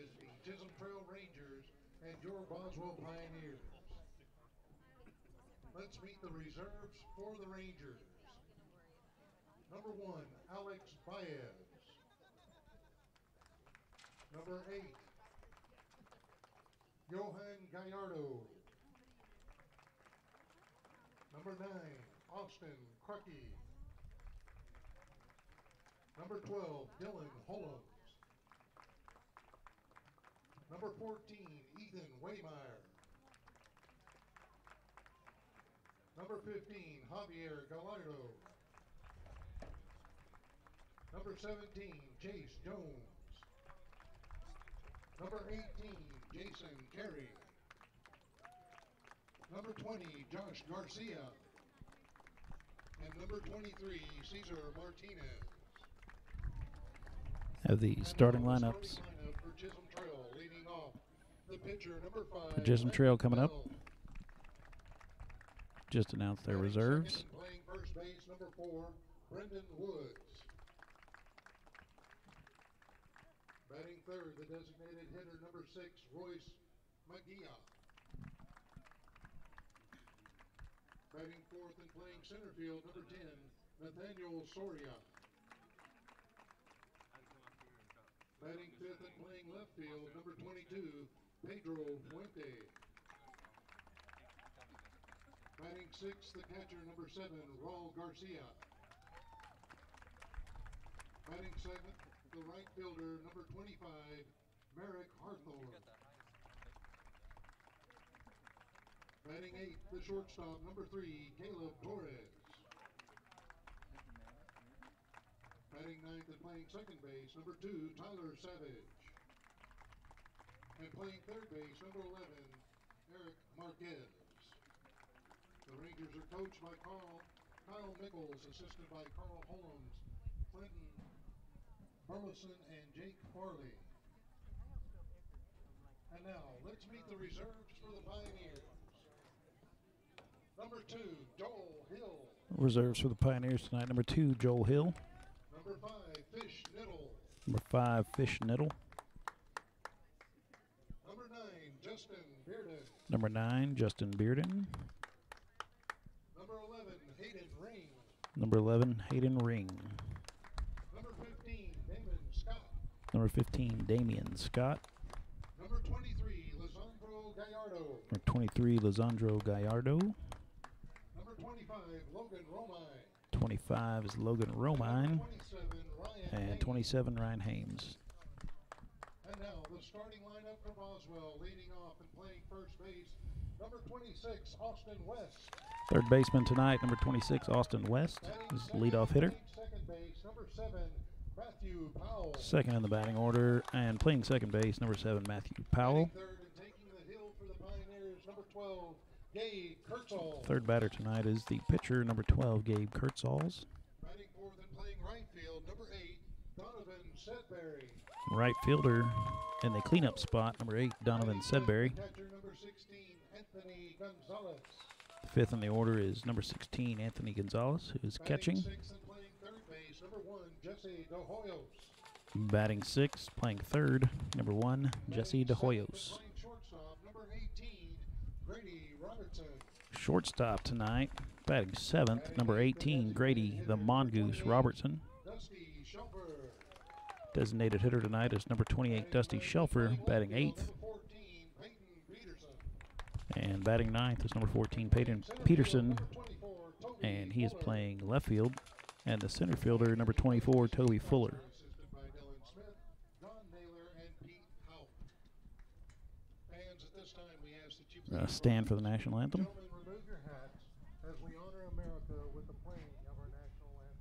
is the Chisholm Trail Rangers and your Boswell Pioneers. Let's meet the reserves for the Rangers. Number 1, Alex Baez. Number 8, Johan Gallardo. Number 9, Austin Crucky. Number 12, Dylan Holmes. Number 14, Ethan Waymeyer. Number 15, Javier Gallardo. Number 17, Chase Jones. Number 18, Jason Carey. Number 20, Josh Garcia. And number 23, Cesar Martinez. Have the starting lineups. For Chisholm Trail, leading off the pitcher, number 5. The Chisholm Trail coming up. Just announced their reserves. Playing first base, number 4, Brendan Woods. Batting third, the designated hitter, number 6, Royce Magia. Batting fourth and playing center field, number 10, Nathaniel Soria. Batting fifth and playing left field, number 22, Pedro Fuente. Batting sixth, the catcher, number 7, Raul Garcia. Batting seventh, the right fielder, number 25, Merrick Harthorne. Batting eighth, the shortstop, number 3, Caleb Torres. Batting ninth and playing second base, number 2, Tyler Savage. And playing third base, number 11, Eric Marquez. The Rangers are coached by Kyle Nichols, assisted by Carl Holmes, Clinton Burleson, and Jake Farley. And now, let's meet the reserves for the Pioneers. Number 2, Joel Hill. Reserves for the Pioneers tonight. Number 2, Joel Hill. Number 5, Fish Niddle. Number 5, Fish Niddle. Number 9, Justin Bearden. Number 9, Justin Bearden. Number 11, Hayden Ring. Number 11, Hayden Ring. Number 15, Damon Scott. Number 15, Damian Scott. Number 23, Lisandro Gallardo. Number 23, Lisandro Gallardo. Number 25, Logan Romine. 25 is Logan Romine. 27, Ryan And 27, Ryan Hames. And now the starting lineup for Boswell, leading off and playing first base, number 26, Austin West. Third baseman tonight, number 26, Austin West, is the leadoff hitter. Second base, number 7, Matthew Powell. Second in the batting order, and playing second base, number 7, Matthew Powell. Third and taking the hill for the Pioneers, number 12, Gabe Kurtzall. Third batter tonight is the pitcher, number 12, Gabe Kurtzalls. Batting fourth and playing right field, number 8, Donovan Sedbury. Right fielder in the cleanup spot, number 8, Donovan Sedbury. Catcher, number 16, Anthony Gonzalez. Fifth in the order is number 16, Anthony Gonzalez, who is catching. Sixth and playing third base, number 1, Jesse De Hoyos. Batting sixth, playing third, number 1, Jesse De Hoyos. Playing shortstop, number 18, Grady Robertson. Shortstop tonight, batting seventh, number 18, Grady the Mongoose Robertson. Dusty Shelfer. Designated hitter tonight is number 28, Dusty Shelfer, batting eighth. Number 14, Peyton Peterson. And batting ninth is number 14, Peyton Peterson, and he is playing left field. And the center fielder, number 24, Toby Fuller. Assisted by Dylan Smith, Don Naylor, and Pete Houp. Fans, at this time we ask that you please Stand for the national anthem. gentlemen, remove your hats as we honor America with the playing of our national anthem.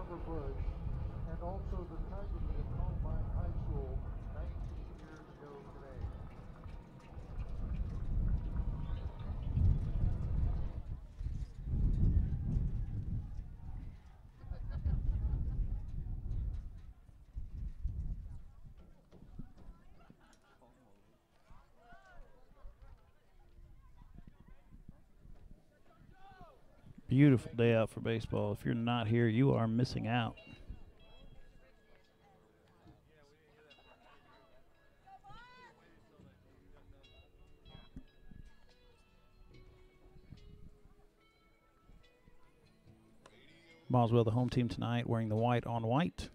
Bush, and also the tragedy of Columbine High School 19 years ago today. Beautiful day out for baseball. If you're not here, you are missing out. Boswell, the home team tonight, wearing the white on white.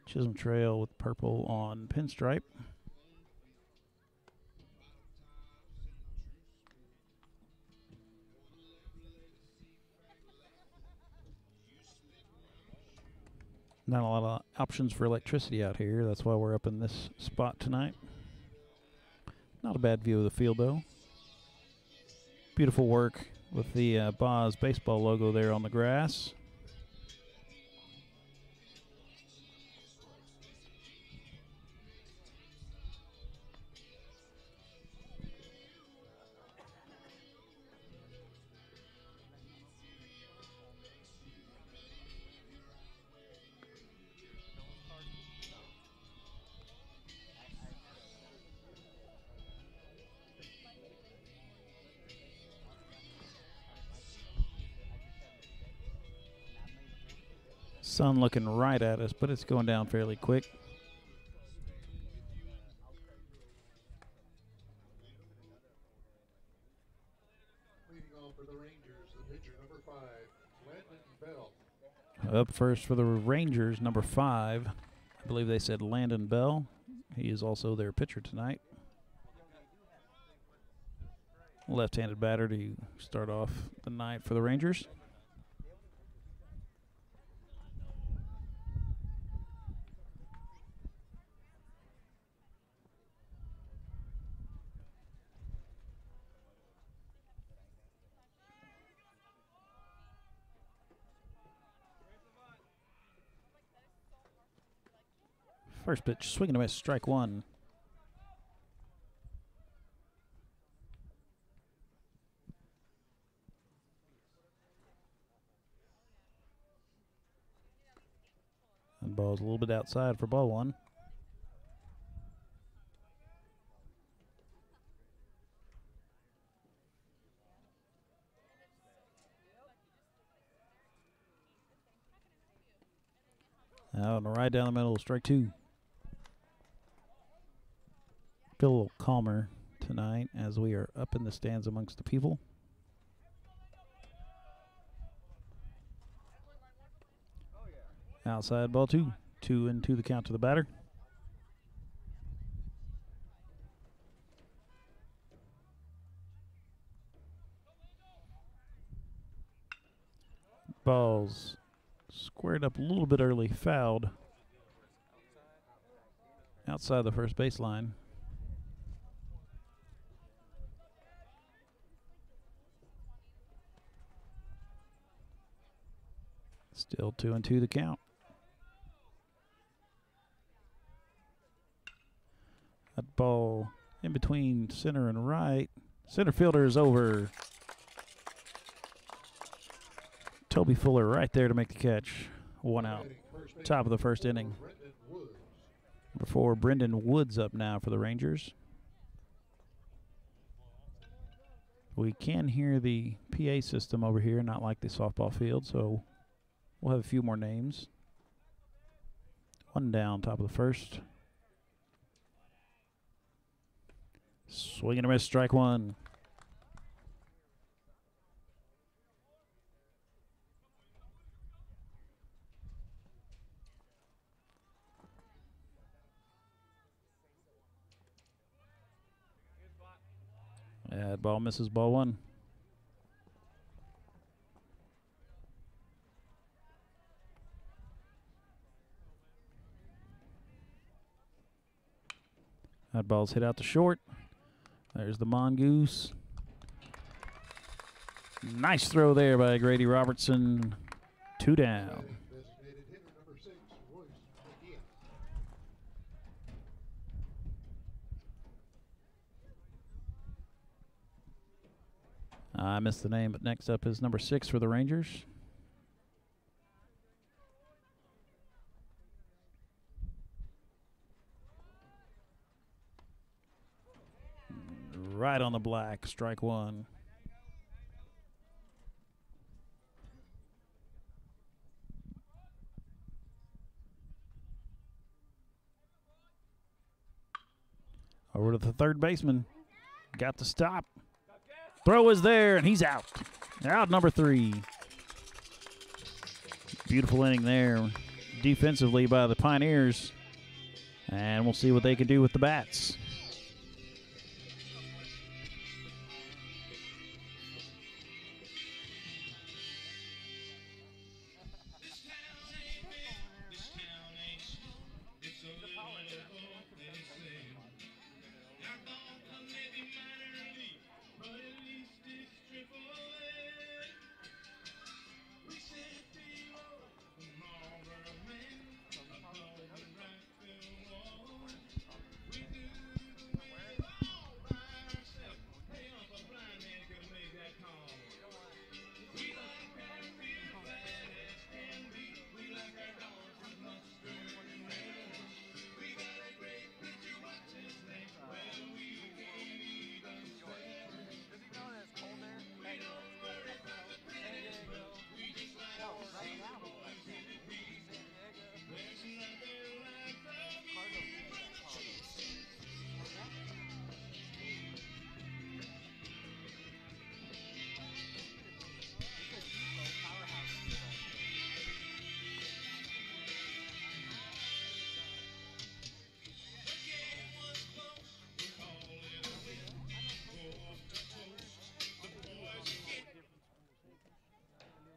Chisholm Trail with purple on pinstripe. Not a lot of options for electricity out here. That's why we're up in this spot tonight. Not a bad view of the field, though. Beautiful work with the Boz baseball logo there on the grass. Sun looking right at us, but it's going down fairly quick. Leading off for the Rangers, the pitcher number 5, Landon Bell. Up first for the Rangers, number 5. I believe they said Landon Bell. He is also their pitcher tonight. Left-handed batter to start off the night for the Rangers. First pitch, swing and a miss, strike one. And ball's a little bit outside for ball one. Out and right down the middle, strike two. Feel a little calmer tonight as we are up in the stands amongst the people. Outside ball two. 2-2 the count to the batter. Ball's squared up a little bit early, fouled outside the first baseline. Still 2-2 the count. That ball in between center and right. Center fielder is over. Toby Fuller right there to make the catch. One out. Top of the first inning. Before Brendan Woods up now for the Rangers. We can hear the PA system over here, not like the softball field, so we'll have a few more names. One down, top of the first. Swing and a miss, strike one. Yeah, ball misses, ball one. That ball's hit out to short. There's the mongoose. Nice throw there by Grady Robertson. 2 down. Designated hitter number 6, Royce McGee. I missed the name, but next up is number 6 for the Rangers. Right on the black, strike 1. Over to the third baseman. Got the stop. Throw is there, and he's out. Out number 3. Beautiful inning there defensively by the Pioneers. And we'll see what they can do with the bats.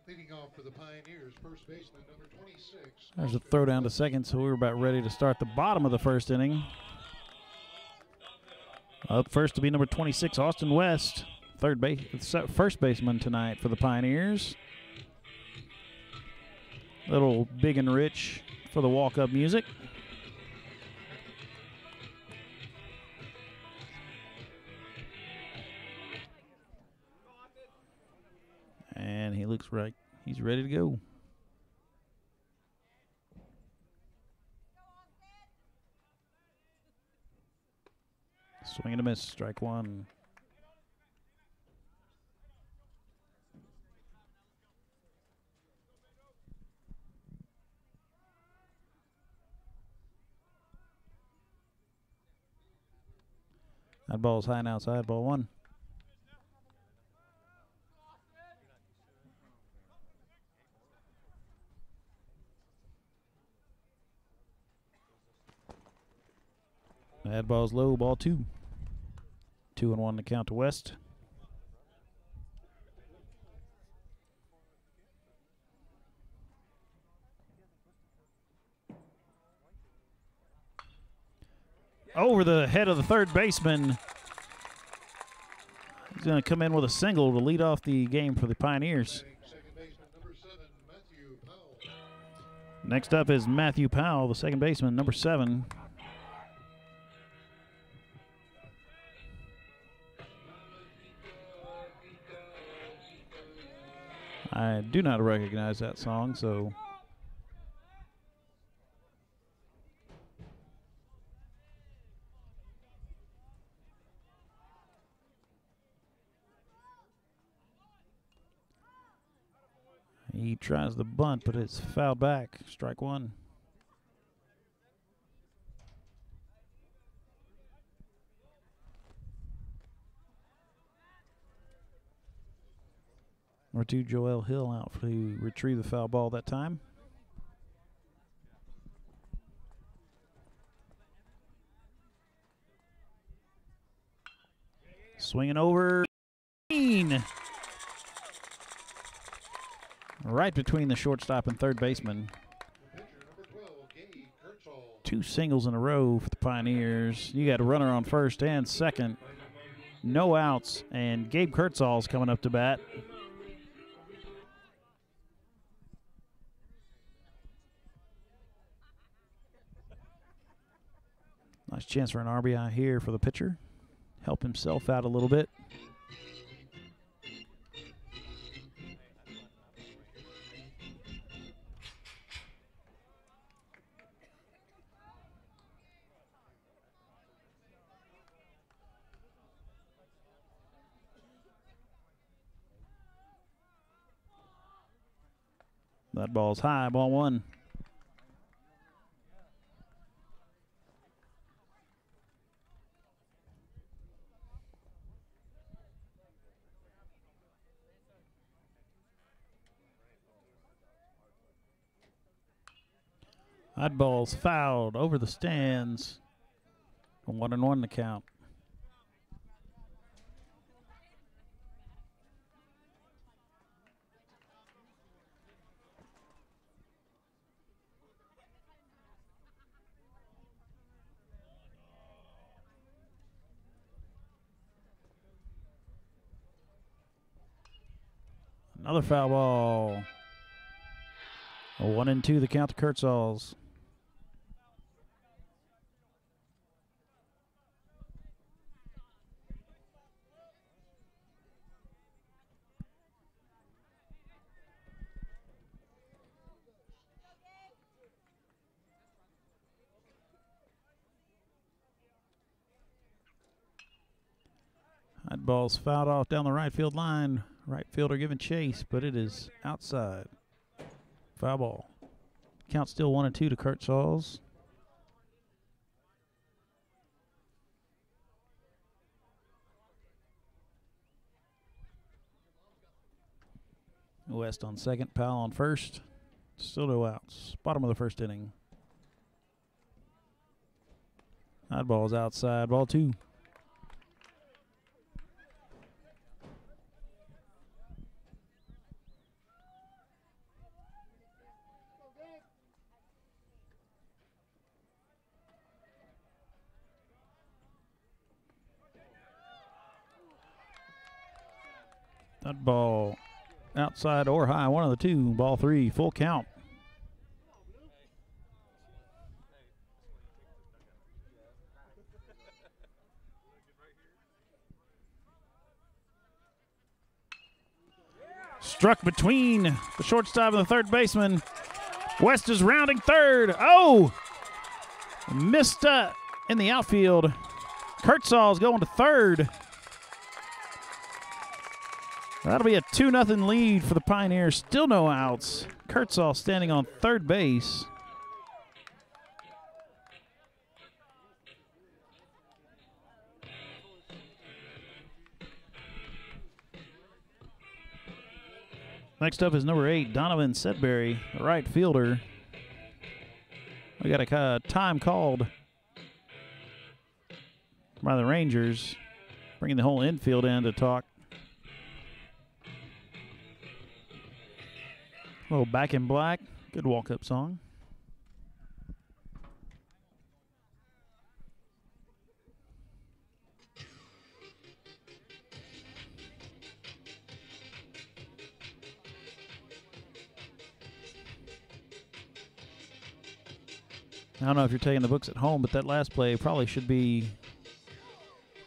Leading off for the Pioneers, first baseman number 26. There's a throw down to second, so we were about ready to start the bottom of the first inning. Up first to be number 26, Austin West, first baseman tonight for the Pioneers. Little big and rich for the walk-up music. And he looks right. He's ready to go. Swing and a miss, strike 1. That ball's high and outside, ball 1. That ball's low, ball 2. 2-1 to count to West. Over the head of the third baseman. He's going to come in with a single to lead off the game for the Pioneers. Second baseman number 7, Matthew Powell. Next up is Matthew Powell, the second baseman, number 7. I do not recognize that song, so he tries the bunt, but it's fouled back. Strike 1. Number 2, Joel Hill out to retrieve the foul ball that time. Swinging over. Right between the shortstop and third baseman. Pitcher number 12, Gabe Kurtzall. 2 singles in a row for the Pioneers. You got a runner on first and second. No outs, and Gabe Kurtzall's coming up to bat. Nice chance for an RBI here for the pitcher. Help himself out a little bit. That ball's high, ball one. That ball's fouled over the stands. 1-1 the count. Another foul ball. 1-2 the count to Kurtzall's. That ball's fouled off down the right field line. Right fielder giving chase, but it is outside. Foul ball. Count still 1-2 to Kurtzall's. West on second, Powell on first. Still no outs. Bottom of the first inning. That ball's outside. Ball two. That ball outside or high, one of the two. Ball three, full count. Struck between the shortstop and the third baseman. West is rounding third. Oh! Missed in the outfield. Kurtzall's going to third. That'll be a 2-0 lead for the Pioneers. Still no outs. Kurtzall standing on third base. Next up is number 8, Donovan Sedberry, the right fielder. We got a time called by the Rangers, bringing the whole infield in to talk. A little Back in Black, good walk-up song. I don't know if you're taking the books at home, but that last play probably should be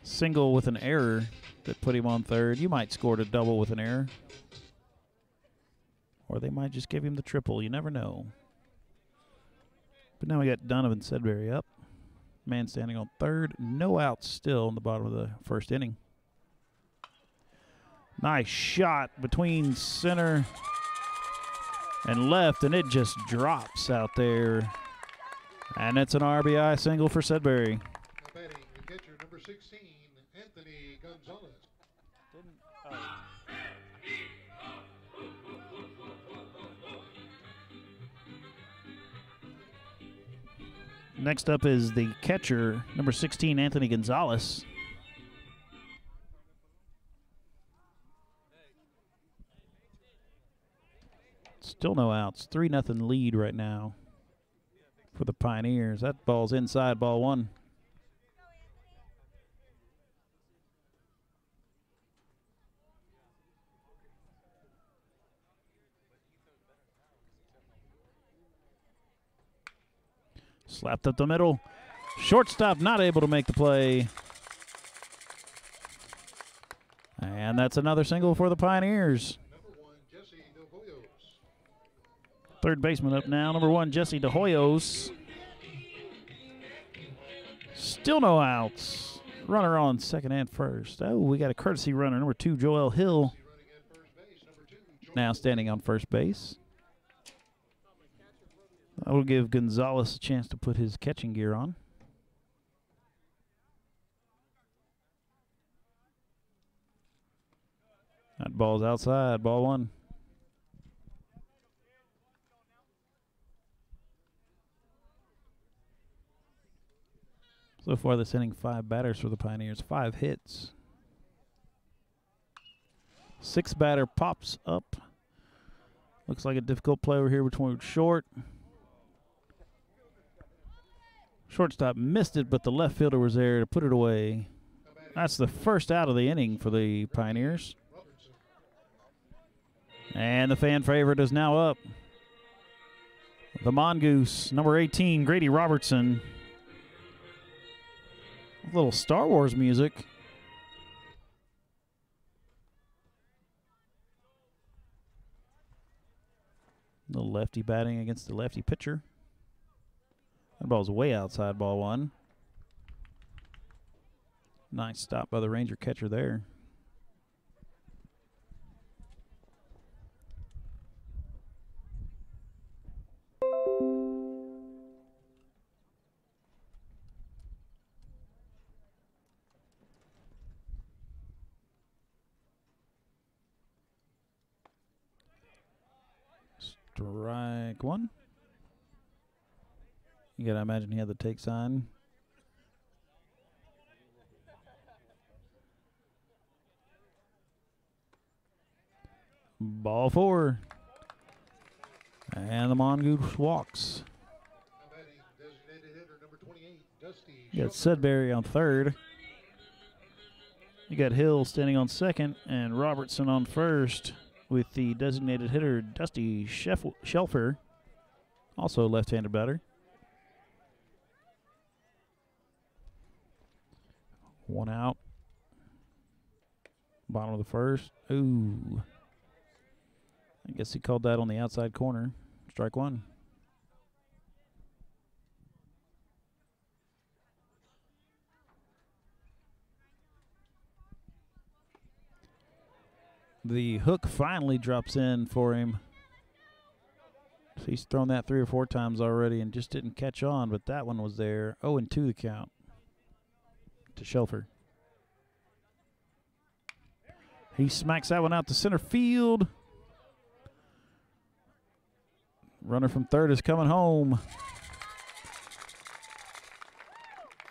single with an error that put him on third. You might score a double with an error. Or they might just give him the triple. You never know. But now we got Donovan Sedberry up. Man standing on third. No outs still in the bottom of the first inning. Nice shot between center and left, and it just drops out there. And it's an RBI single for Sedberry. Batting the catcher, number 16, Anthony Gonzalez. Next up is the catcher, number 16, Anthony Gonzalez. Still no outs. 3-0 lead right now for the Pioneers. That ball's inside, ball one. Slapped up the middle. Shortstop not able to make the play. And that's another single for the Pioneers. Third baseman up now, number 1, Jesse De Hoyos. Still no outs. Runner on second and first. Oh, we got a courtesy runner, number 2, Joel Hill. Now standing on first base. That will give Gonzalez a chance to put his catching gear on. That ball's outside, ball 1. So far this inning, 5 batters for the Pioneers, 5 hits. 6th batter pops up. Looks like a difficult play over here between short. Shortstop missed it, but the left fielder was there to put it away. That's the first out of the inning for the Pioneers. And the fan favorite is now up. The Mongoose, number 18, Grady Robertson. A little Star Wars music. The lefty batting against the lefty pitcher. That ball's way outside, ball 1. Nice stop by the Ranger catcher there. Strike 1. You gotta imagine he had the take sign. Ball 4. And the Mongoose walks. You got Sudbury on third. You got Hill standing on second and Robertson on first with the designated hitter Dusty Shelfer, also a left-handed batter. 1 out. Bottom of the first. Ooh. I guess he called that on the outside corner. Strike 1. The hook finally drops in for him. So he's thrown that 3 or 4 times already and just didn't catch on, but that one was there. 0-2 the count to Shelfer. He smacks that one out to center field. Runner from third is coming home.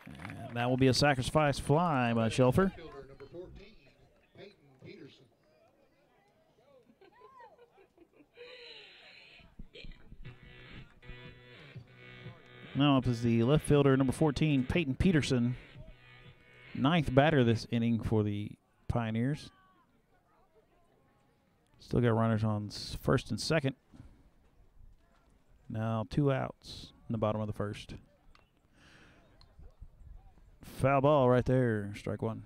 And that will be a sacrifice fly by Shelfer. Now up is the left fielder, number 14, Peyton Peterson. 9th batter this inning for the Pioneers. Still got runners on first and second. Now 2 outs in the bottom of the first. Foul ball right there, strike 1.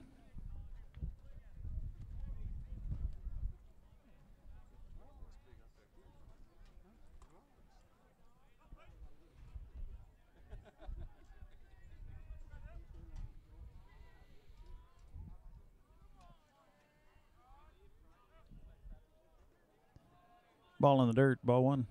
Ball in the dirt, ball 1.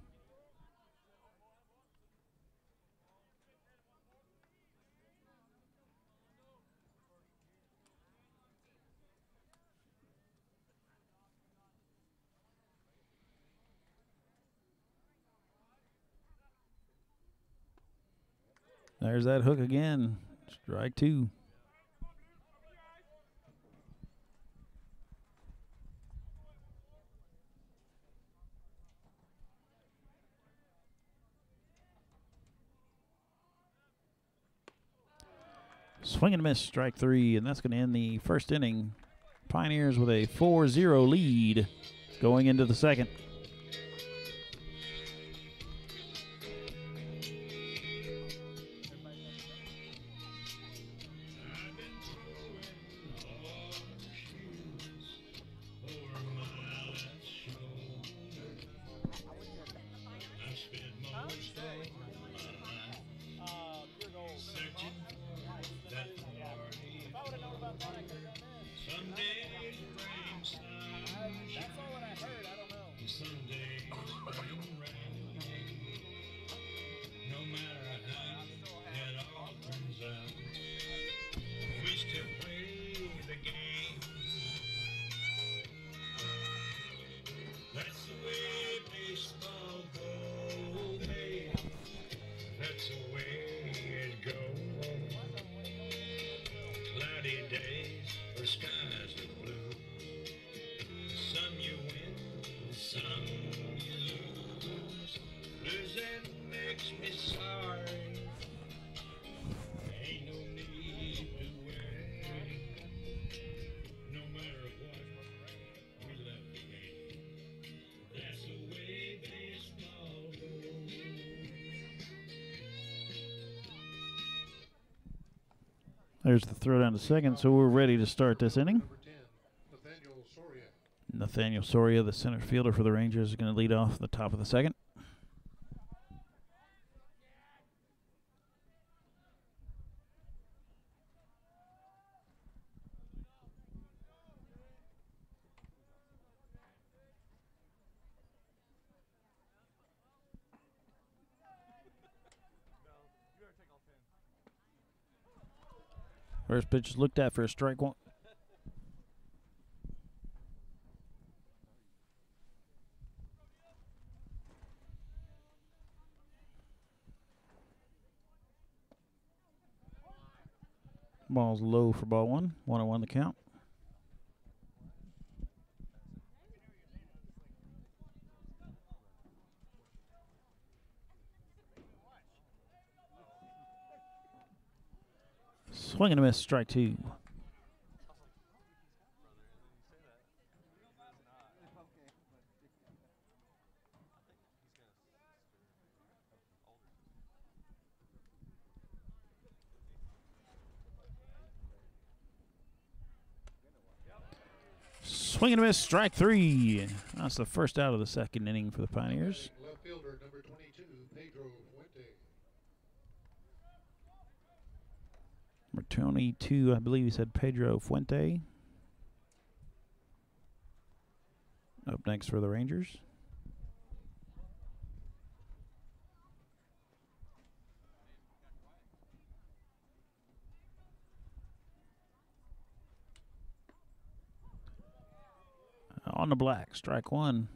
There's that hook again. Strike 2. Swing and miss, strike 3, and that's going to end the first inning. Pioneers with a 4-0 lead going into the second. There's the throw down to second, so we're ready to start this inning. Number 10, Nathaniel Soria. Nathaniel Soria, the center fielder for the Rangers, is going to lead off the top of the second. First pitch is looked at for a strike one. Ball's low for ball one. 1-1 the count. Swing and a miss, strike two. Swing and a miss, strike three. That's the first out of the second inning for the Pioneers. Left fielder, number 22, Pedro Fuente. Number 22, I believe he said Pedro Fuente. Up next for the Rangers. On the black, strike one.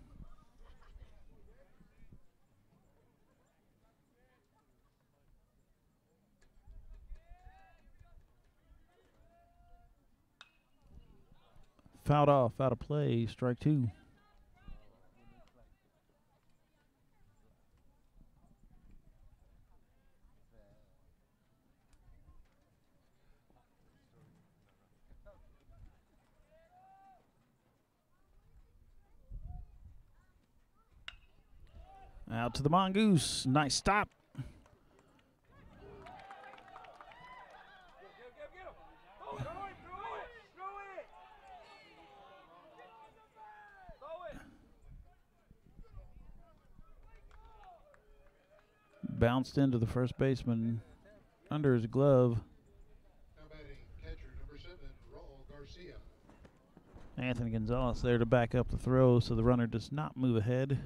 Fouled off, out of play, strike two. Out to the Mongoose. Nice stop. Bounced into the first baseman under his glove. Now batting catcher, number 7, Raul Garcia. Anthony Gonzalez there to back up the throw so the runner does not move ahead.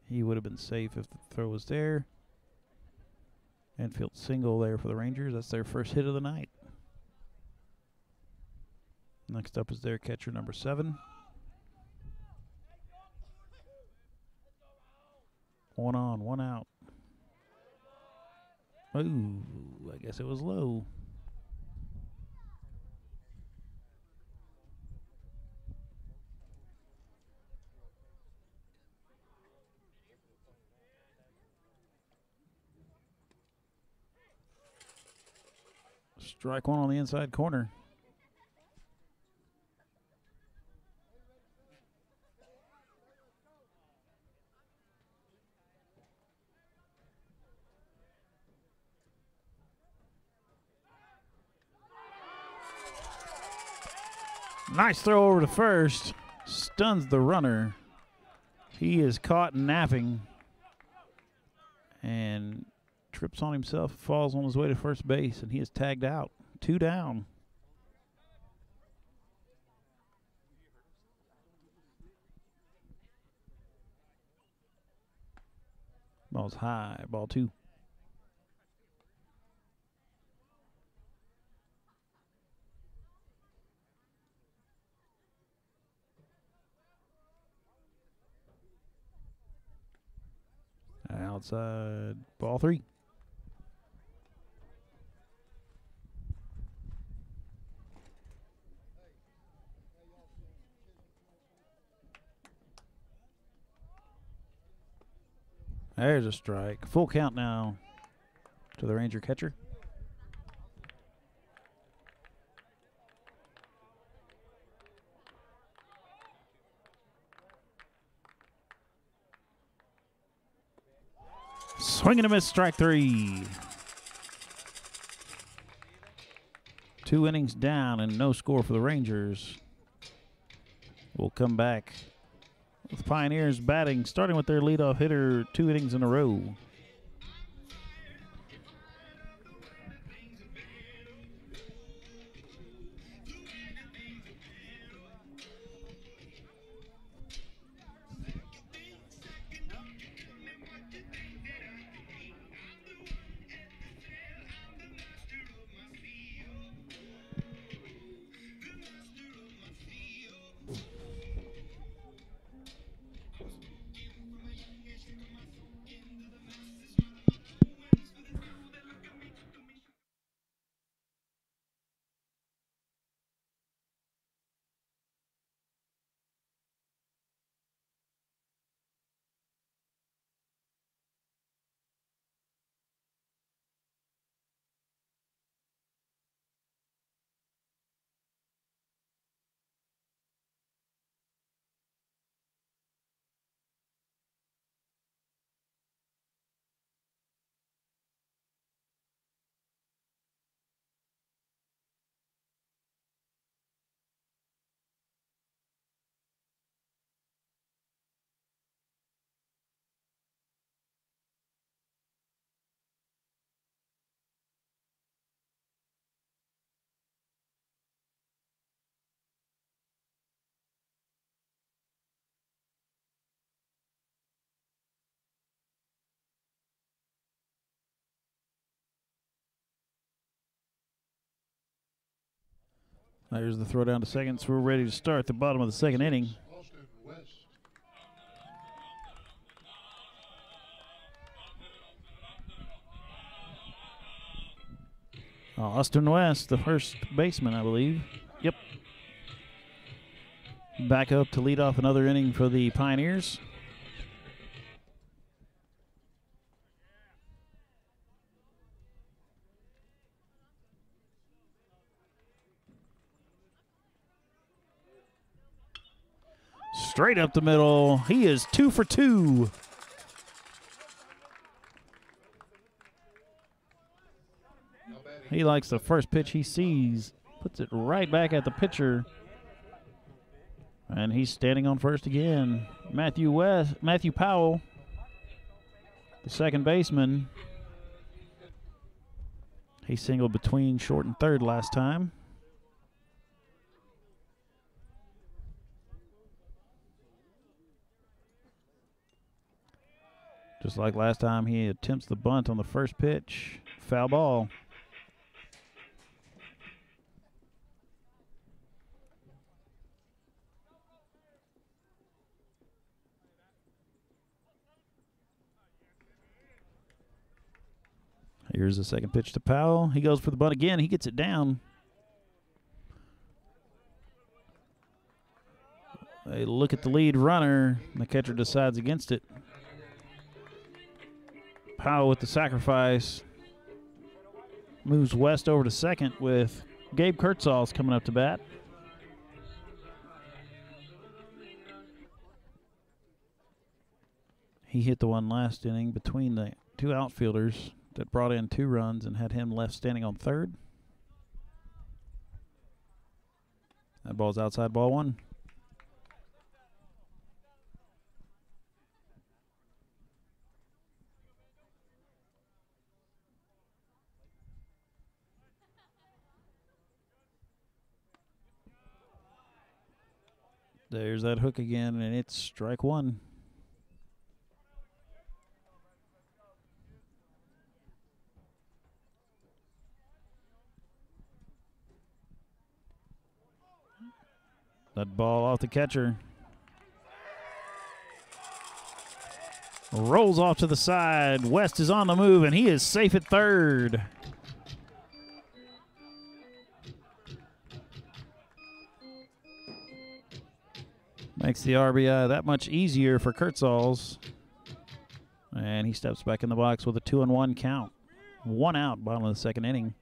He would have been safe if the throw was there. Infield single there for the Rangers. That's their first hit of the night. Next up is their catcher, number 7. One on, one out. Ooh, I guess it was low. Strike one on the inside corner. Nice throw over to first. Stuns the runner. He is caught napping and trips on himself, falls on his way to first base, and he is tagged out. 2 down. Ball's high, ball 2. Outside, ball 3. There's a strike. Full count now to the Ranger catcher. Swing and a miss, strike 3. 2 innings down and no score for the Rangers. We'll come back with Pioneers batting, starting with their leadoff hitter 2 innings in a row. There's the throw down to second, so we're ready to start the bottom of the second inning. Austin West, the first baseman, I believe. Yep. Back up to lead off another inning for the Pioneers. Straight up the middle. He is 2 for 2. He likes the first pitch he sees. Puts it right back at the pitcher. And he's standing on first again. Matthew Powell, the second baseman. He singled between short and third last time. Just like last time, he attempts the bunt on the first pitch. Foul ball. Here's the second pitch to Powell. He goes for the bunt again. He gets it down. They look at the lead runner. The catcher decides against it. Powell with the sacrifice. Moves West over to second with Gabe Kurtzals coming up to bat. He hit the one last inning between the two outfielders that brought in 2 runs and had him left standing on third. That ball's outside, ball 1. There's that hook again, and it's strike 1. That ball off the catcher. Rolls off to the side. West is on the move, and he is safe at third. Makes the RBI that much easier for Kurtzals. And he steps back in the box with a 2-1 count. 1 out, bottom of the second inning.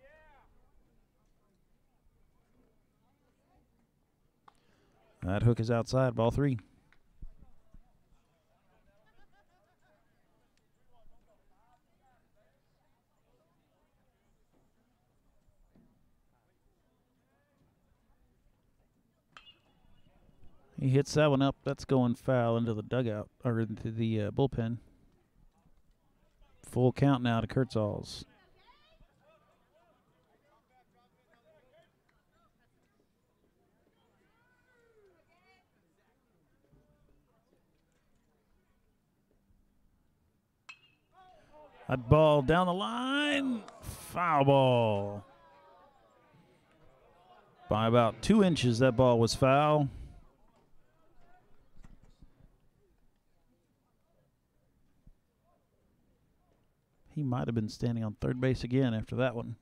That hook is outside, ball 3. He hits that one up. That's going foul into the dugout, or into the bullpen. Full count now to Kurtzall's. That ball down the line. Foul ball. By about 2 inches, that ball was foul. He might have been standing on third base again after that one.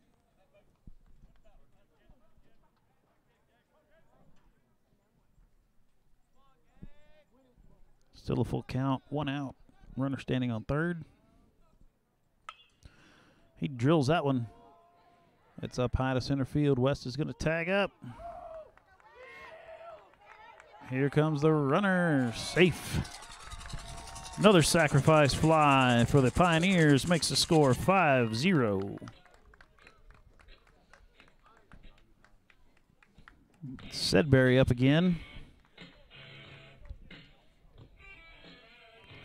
Still a full count, 1 out. Runner standing on third. He drills that one. It's up high to center field. West is going to tag up. Here comes the runner. Safe. Another sacrifice fly for the Pioneers makes the score 5-0. Sedberry up again.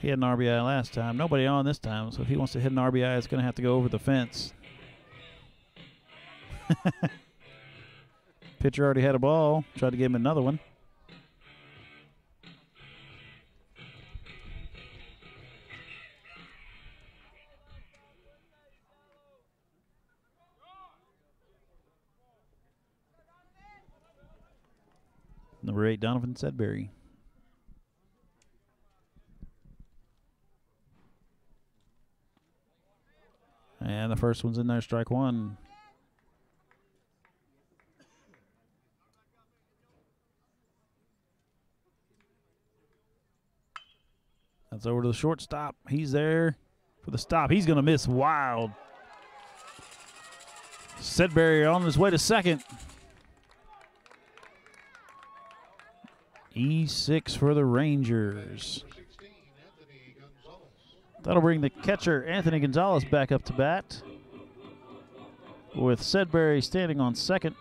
He had an RBI last time. Nobody on this time, so if he wants to hit an RBI, it's going to have to go over the fence. Pitcher already had a ball. Tried to give him another one. Number 8, Donovan Sedberry. And the first one's in there, strike one. That's over to the shortstop. He's there for the stop. He's going to miss wild. Sedberry on his way to second. E6 for the Rangers. That'll bring the catcher, Anthony Gonzalez, back up to bat, with Sedberry standing on second.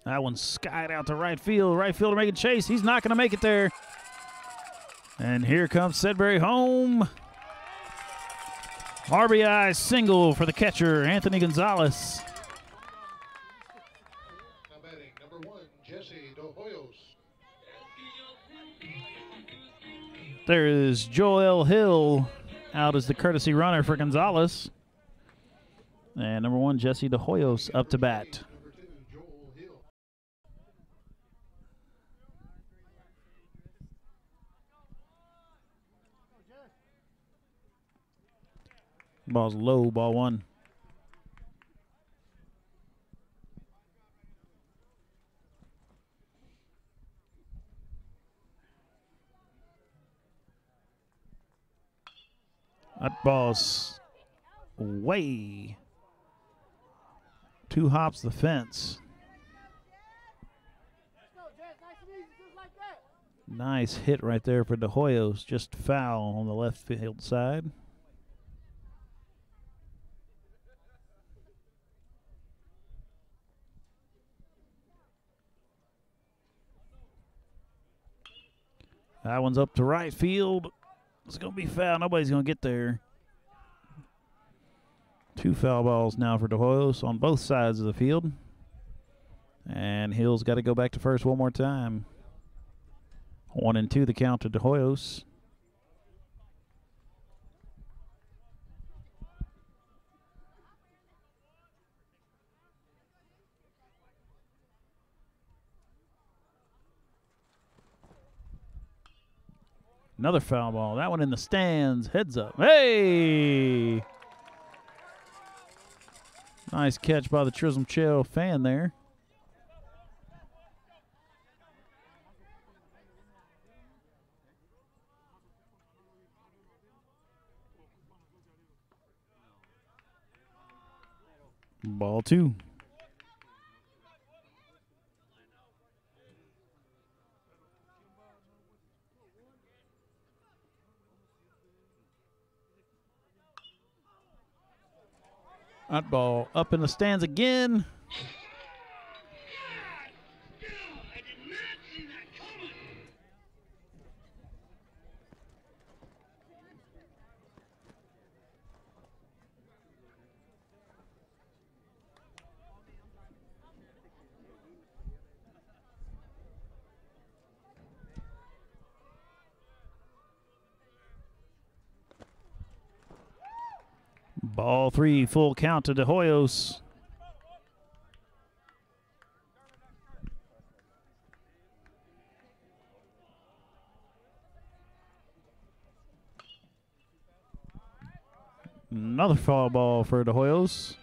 That one's skied out to right field. Right fielder making chase. He's not going to make it there. And here comes Sedberry home. RBI single for the catcher, Anthony Gonzalez. Now batting, number 1, Jesse DeHoyos. There is Joel Hill out as the courtesy runner for Gonzalez. And number 1, Jesse DeHoyos up to bat. Number 2, Joel Hill. Ball's low, ball 1. That ball's way 2 hops the fence. Nice hit right there for De Hoyos, just foul on the left field side. That one's up to right field. It's going to be foul. Nobody's going to get there. 2 foul balls now for De Hoyos on both sides of the field. And Hill's got to go back to first one more time. 1-2 the count to De Hoyos. Another foul ball. That one in the stands. Heads up. Hey! Nice catch by the Chisholm Trail fan there. Ball 2. That ball up in the stands again. Ball 3, full count to De Hoyos. Another foul ball for De Hoyos.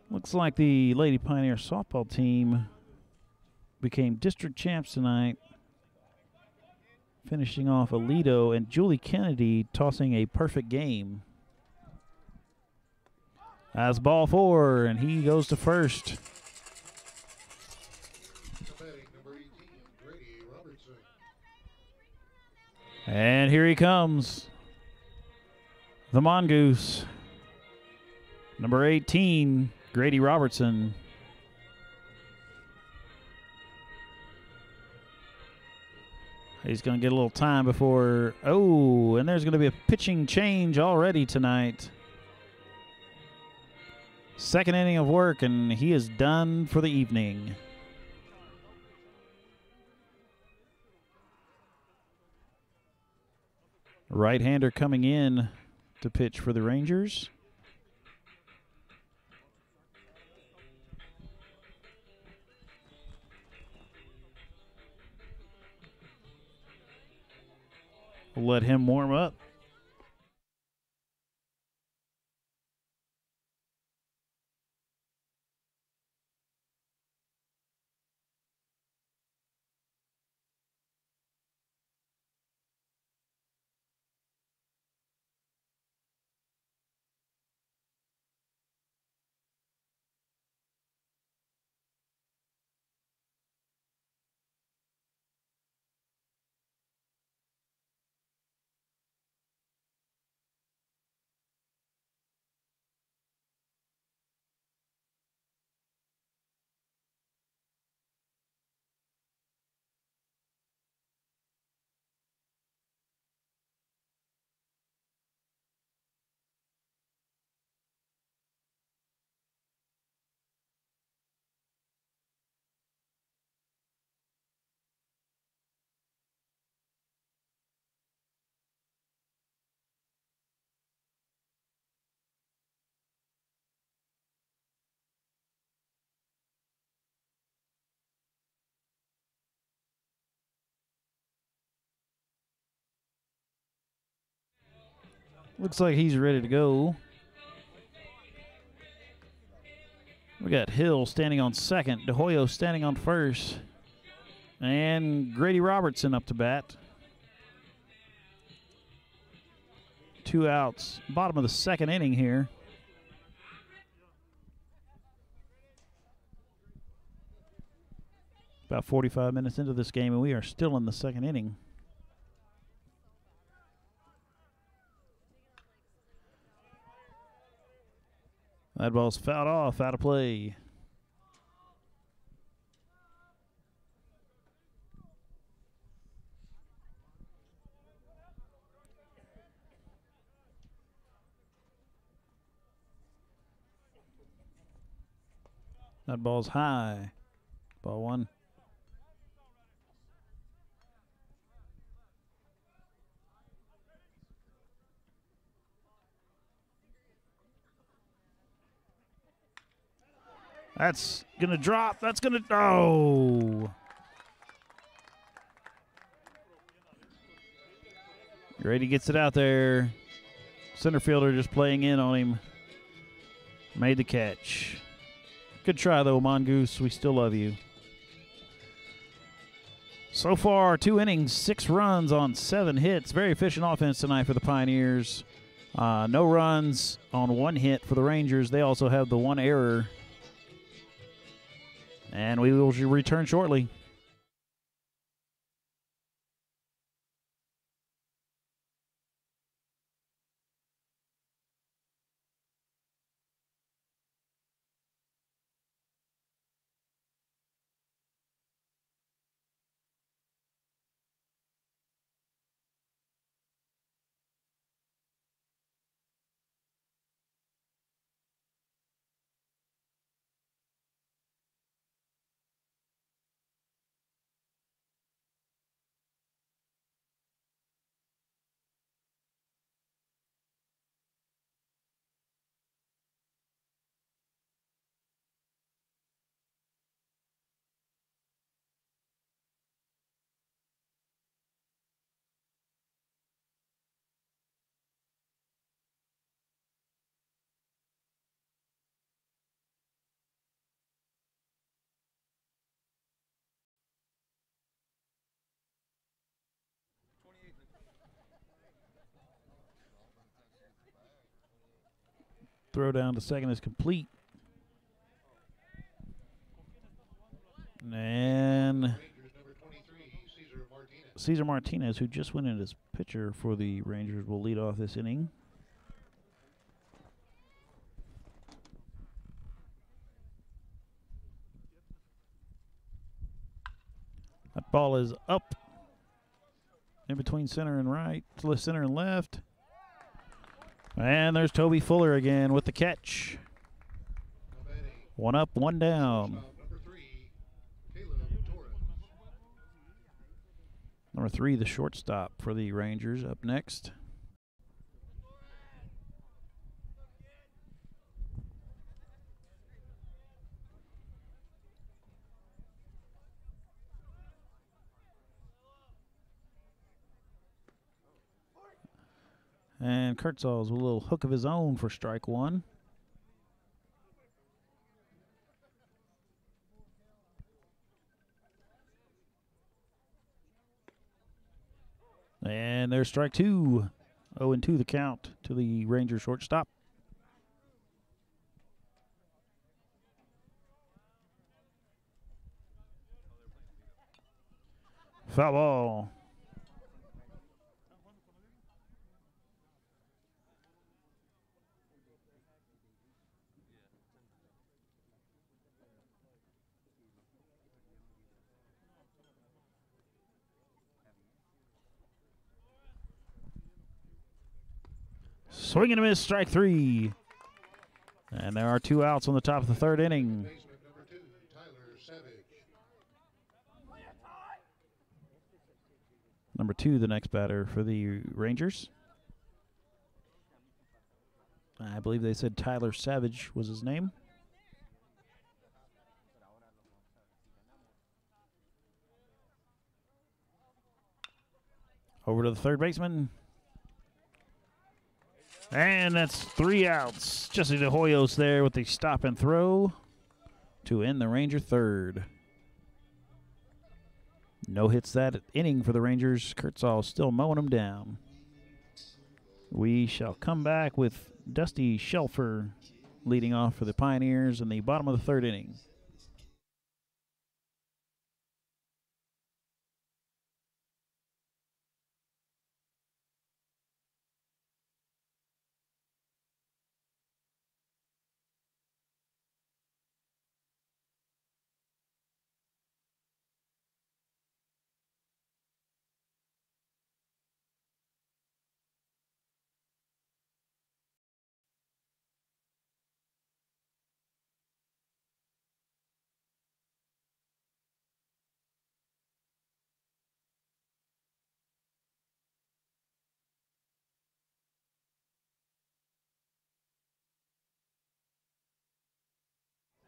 Looks like the Lady Pioneer softball team became district champs tonight, finishing off Alito and Julie Kennedy tossing a perfect game. That's ball 4, and he goes to first. And here he comes, the Mongoose, number 18, Grady Robertson. He's going to get a little time before, oh, and there's going to be a pitching change already tonight. Second inning of work, and he is done for the evening. Right-hander coming in to pitch for the Rangers. We'll let him warm up. Looks like he's ready to go. We got Hill standing on second, De Hoyo standing on first, and Grady Robertson up to bat. 2 outs, bottom of the second inning here. About 45 minutes into this game, and we are still in the second inning. That ball's fouled off, out of play. That ball's high. Ball 1. That's going to drop. That's going to, oh. Grady gets it out there. Center fielder just playing in on him. Made the catch. Good try, though, Mongoose. We still love you. So far, 2 innings, 6 runs on 7 hits. Very efficient offense tonight for the Pioneers. No runs on 1 hit for the Rangers. They also have the 1 error. And we will return shortly. Throw down to second is complete. And Rangers number 23, Cesar Martinez, who just went in as pitcher for the Rangers, will lead off this inning. That ball is up in between center and right, center and left. And there's Toby Fuller again with the catch. One up, one down. Number 3, the shortstop for the Rangers, up next. And Kurtzall's with a little hook of his own for strike 1. And there's strike 2. 0-2 the count to the Ranger shortstop. Foul ball. Swing and a miss, strike 3. And there are 2 outs on the top of the 3rd inning. Number 2, Tyler Savage. Number 2, the next batter for the Rangers. I believe they said Tyler Savage was his name. Over to the third baseman. And that's 3 outs. Jesse De Hoyos there with the stop and throw to end the Ranger 3rd. No hits that inning for the Rangers. Kurtzall still mowing them down. We shall come back with Dusty Shelfer leading off for the Pioneers in the bottom of the 3rd inning.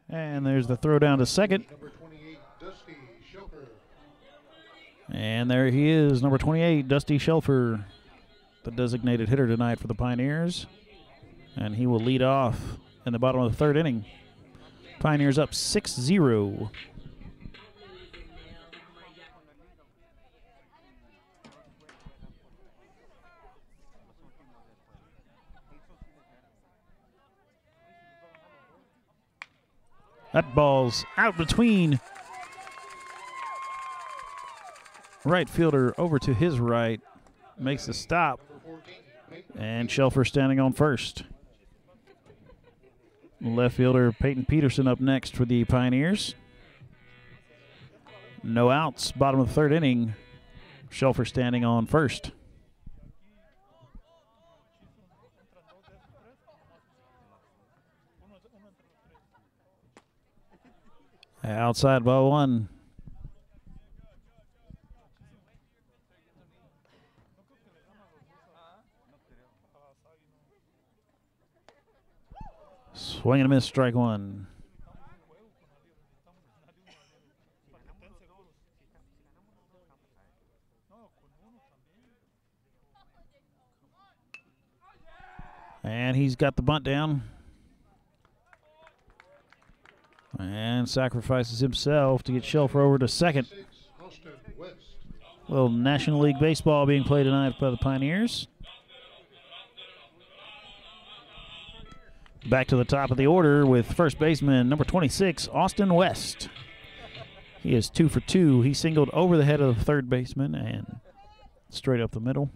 And there's the throw down to second. Number 28, Dusty Shelfer. And there he is, number 28, Dusty Shelfer, the designated hitter tonight for the Pioneers. And he will lead off in the bottom of the 3rd inning. Pioneers up 6-0. That ball's out between right fielder over to his right. Makes the stop. And Shelfer standing on first. Left fielder Peyton Peterson up next for the Pioneers. No outs. Bottom of the 3rd inning. Shelfer standing on first. Outside ball 1. Swing and a miss, strike 1. And he's got the bunt down. And sacrifices himself to get Shelfer over to second. A little National League Baseball being played tonight by the Pioneers. Back to the top of the order with first baseman number 26, Austin West. He is 2 for 2. He singled over the head of the third baseman and straight up the middle.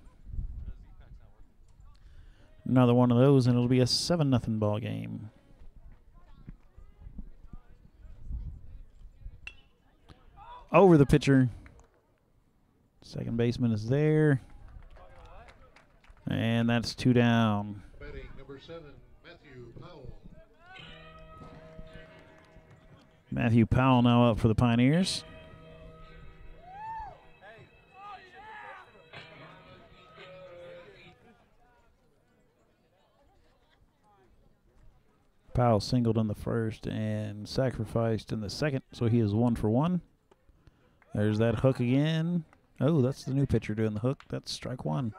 Another one of those, and it'll be a 7-0 ball game. Over the pitcher. Second baseman is there. And that's 2 down. Batting number 7, Matthew Powell. Matthew Powell now up for the Pioneers. Powell singled in the first and sacrificed in the second, so he is 1 for 1. There's that hook again. Oh, that's the new pitcher doing the hook. That's strike 1.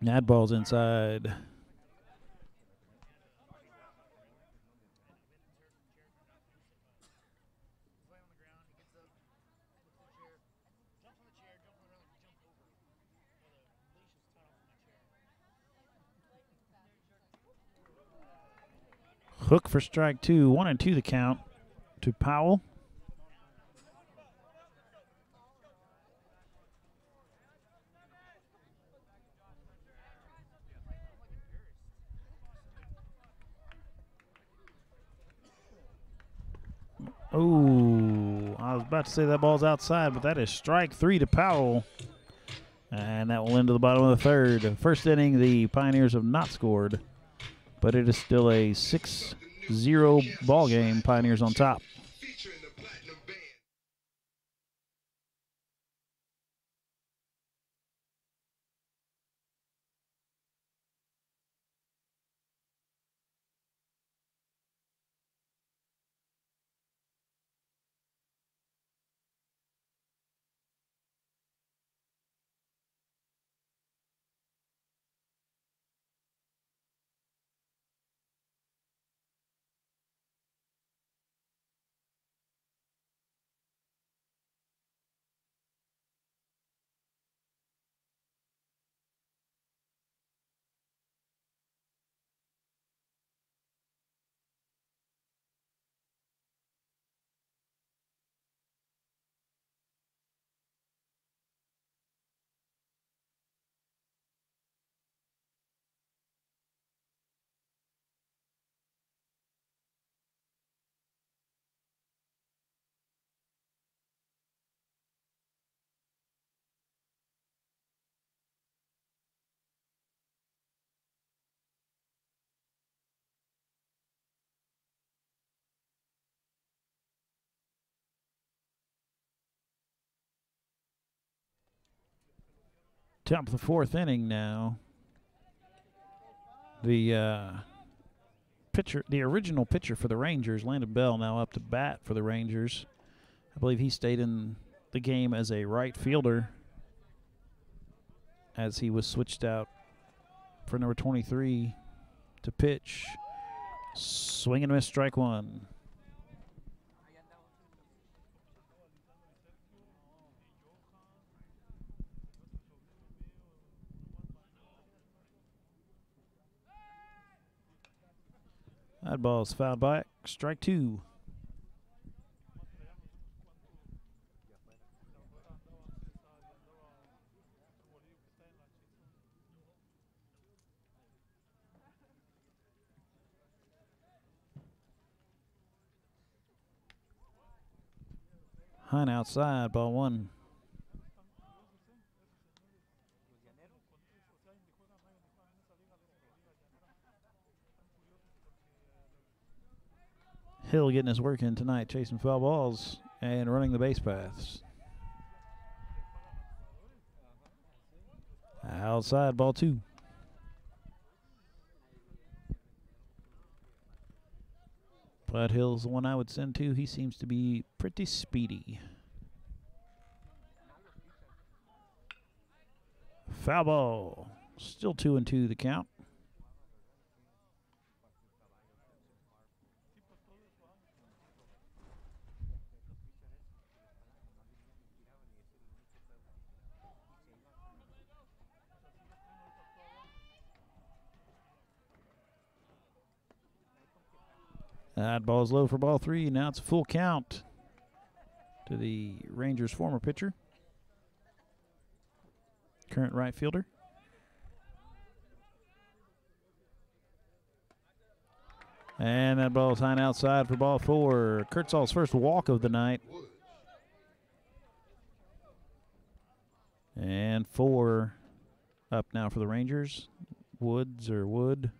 That ball's inside. Hook for strike 2. 1-2 the count to Powell. Oh, I was about to say that ball's outside, but that is strike 3 to Powell. And that will end to the bottom of the third. First inning, the Pioneers have not scored, but it is still a 6-0 ball game. Pioneers on top. Top of the fourth inning now. The pitcher, the original pitcher for the Rangers, Landon Bell, now up to bat for the Rangers. I believe he stayed in the game as a right fielder as he was switched out for number 23 to pitch. Swing and miss, strike 1. That ball's fouled back. Strike 2. Hunt outside, ball 1. Hill getting his work in tonight, chasing foul balls and running the base paths. Outside, ball 2. But Hill's the one I would send to. He seems to be pretty speedy. Foul ball. Still 2-2 the count. That ball's low for ball 3. Now it's a full count to the Rangers' former pitcher, current right fielder. And that ball's high and outside for ball 4. Kurtzall's first walk of the night. And 4 up now for the Rangers. Woods or Wood.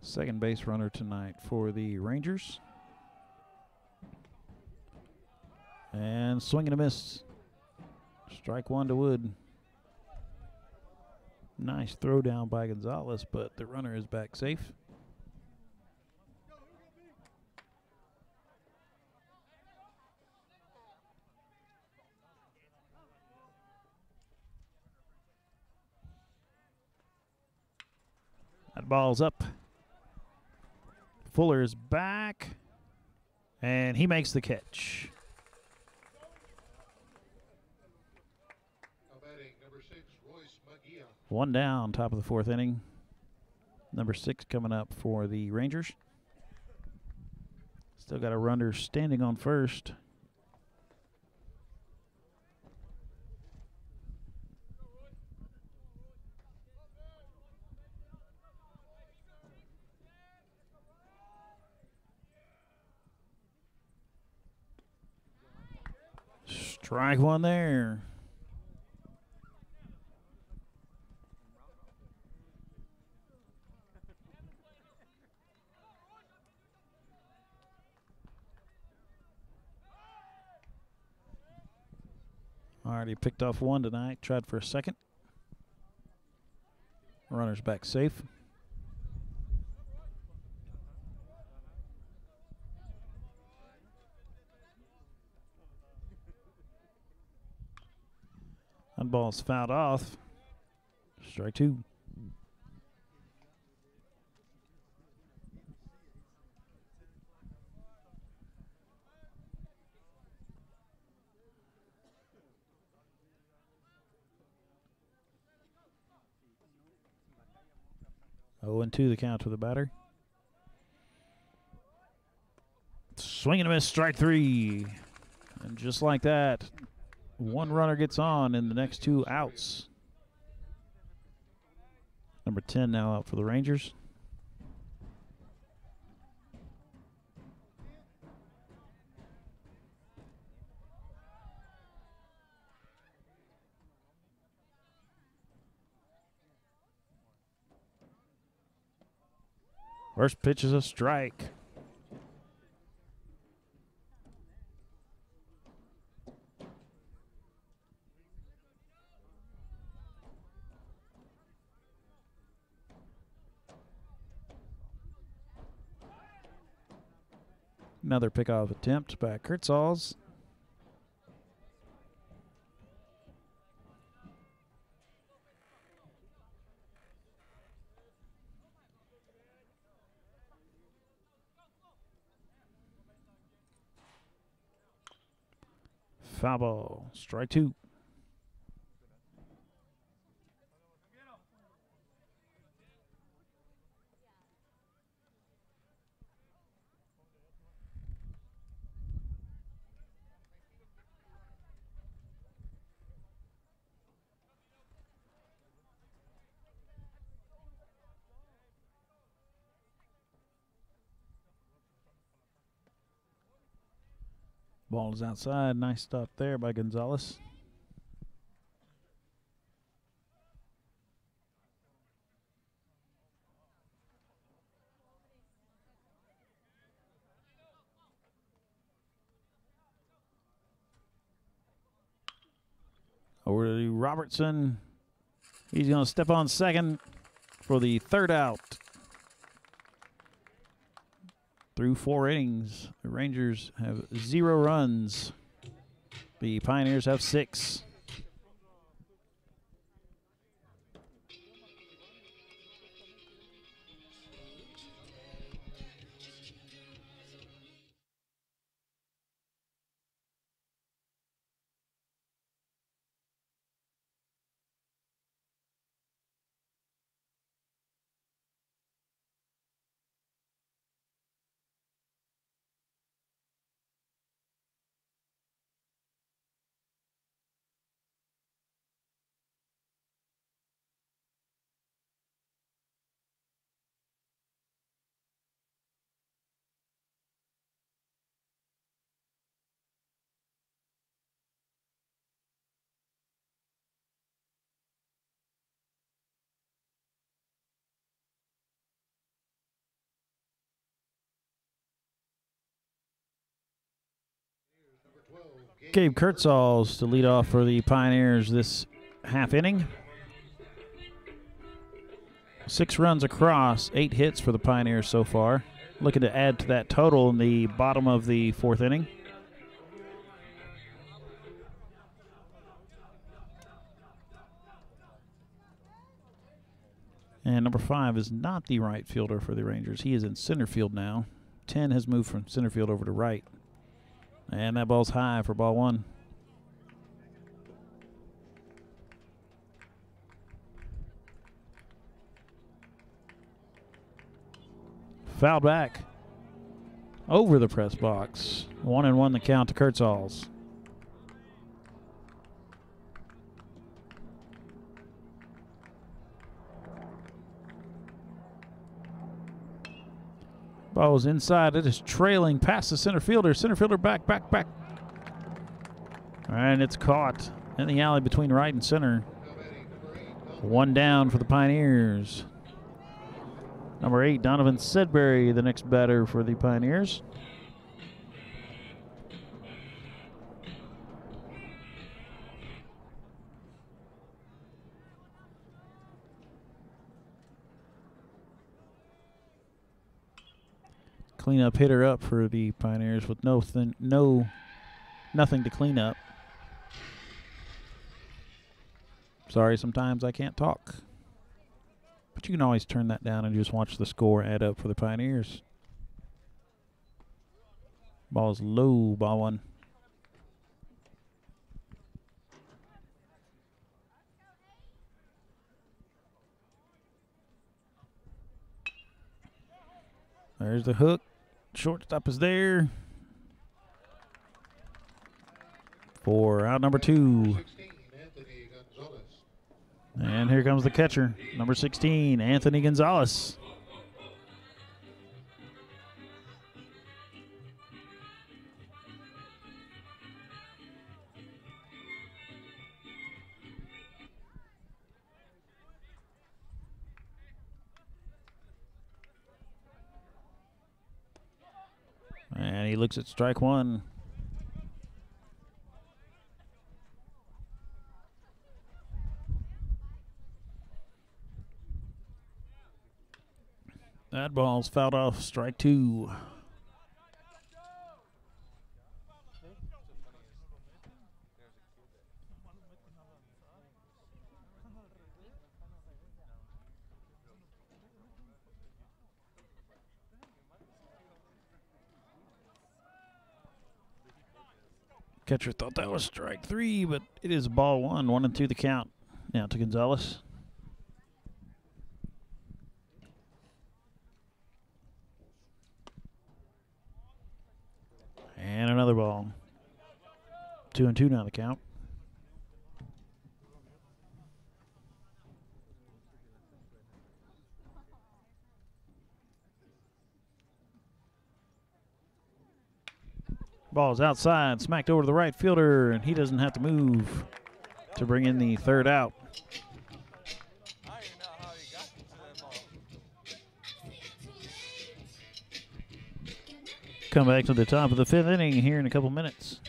Second base runner tonight for the Rangers. And swing and a miss. Strike 1 to Wood. Nice throw down by Gonzalez, but the runner is back safe. That ball's up. Fuller is back, and he makes the catch. Number 6, Royce Magia. 1 down, top of the 4th inning. Number 6 coming up for the Rangers. Still got a runner standing on first. Strike 1 there. Already picked off 1 tonight. Tried for a second. Runner's back safe. That ball's fouled off. Strike 2. Oh, and 2 the count to the batter. Swing and a miss, strike 3. And just like that, 1 runner gets on in the next 2 outs. Number 10 now out for the Rangers. First pitch is a strike. Another pickoff attempt by Kurtzall's. Foul ball, strike 2. Ball is outside. Nice stop there by Gonzalez. Over to Robertson. He's going to step on second for the 3rd out. Through 4 innings, the Rangers have 0 runs. The Pioneers have 6. Gabe Kurtzals to lead off for the Pioneers this half inning. 6 runs across, 8 hits for the Pioneers so far. Looking to add to that total in the bottom of the 4th inning. And number 5 is not the right fielder for the Rangers. He is in center field now. 10 has moved from center field over to right. And that ball's high for ball 1. Fouled back over the press box. 1-1 the count to Kurtzals. Ball's inside. It is trailing past the center fielder. Center fielder back. And it's caught in the alley between right and center. 1 down for the Pioneers. Number 8, Donovan Sedbury, the next batter for the Pioneers. Cleanup hitter up for the Pioneers with nothing to clean up. Sorry, sometimes I can't talk. But you can always turn that down and just watch the score add up for the Pioneers. Ball's low, ball 1. There's the hook. Shortstop is there. For out number 2. And here comes the catcher, number 16, Anthony Gonzalez. And he looks at strike 1. That ball's fouled off, strike 2. Catcher thought that was strike 3, but it is ball 1, 1-2 the count. Now to Gonzalez. And another ball. 2-2 now the count. Ball's outside, smacked over to the right fielder, and he doesn't have to move to bring in the 3rd out. Come back to the top of the 5th inning here in a couple minutes.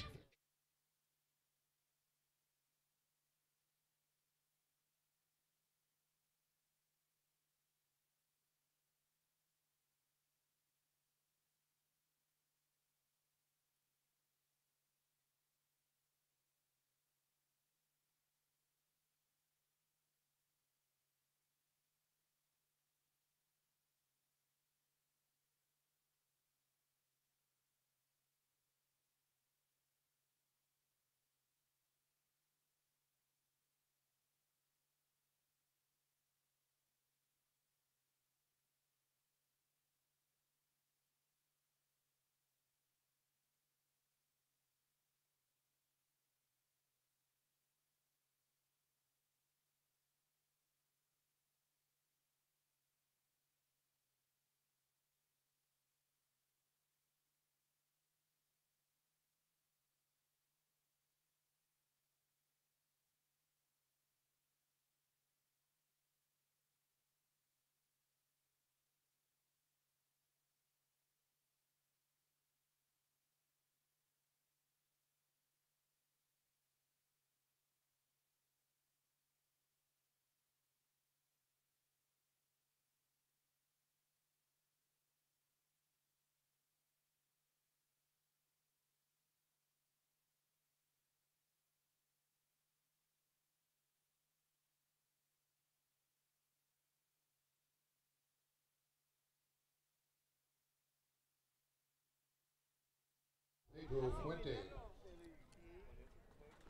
Pedro Fuente.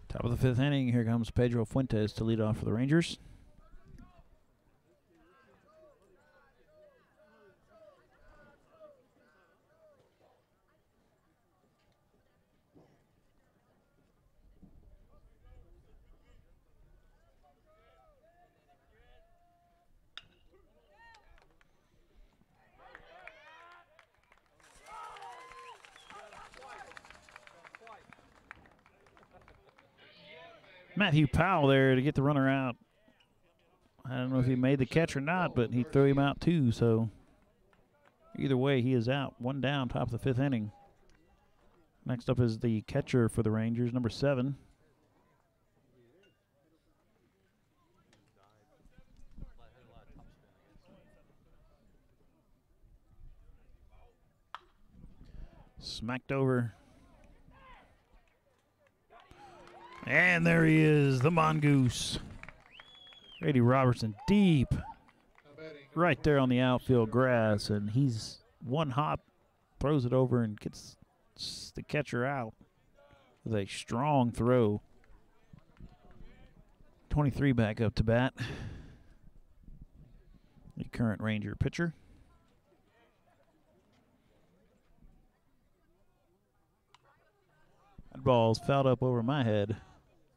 Top of the fifth inning, here comes Pedro Fuentes to lead off for the Rangers. Matthew Powell there to get the runner out. I don't know if he made the catch or not, but he threw him out too, so either way, he is out. One down, top of the fifth inning. Next up is the catcher for the Rangers, number 7. Smacked over. And there he is, the Mongoose. Grady Robertson deep, right there on the outfield grass, and he's one hop, throws it over and gets the catcher out with a strong throw. 23 back up to bat. The current Ranger pitcher. That ball's fouled up over my head.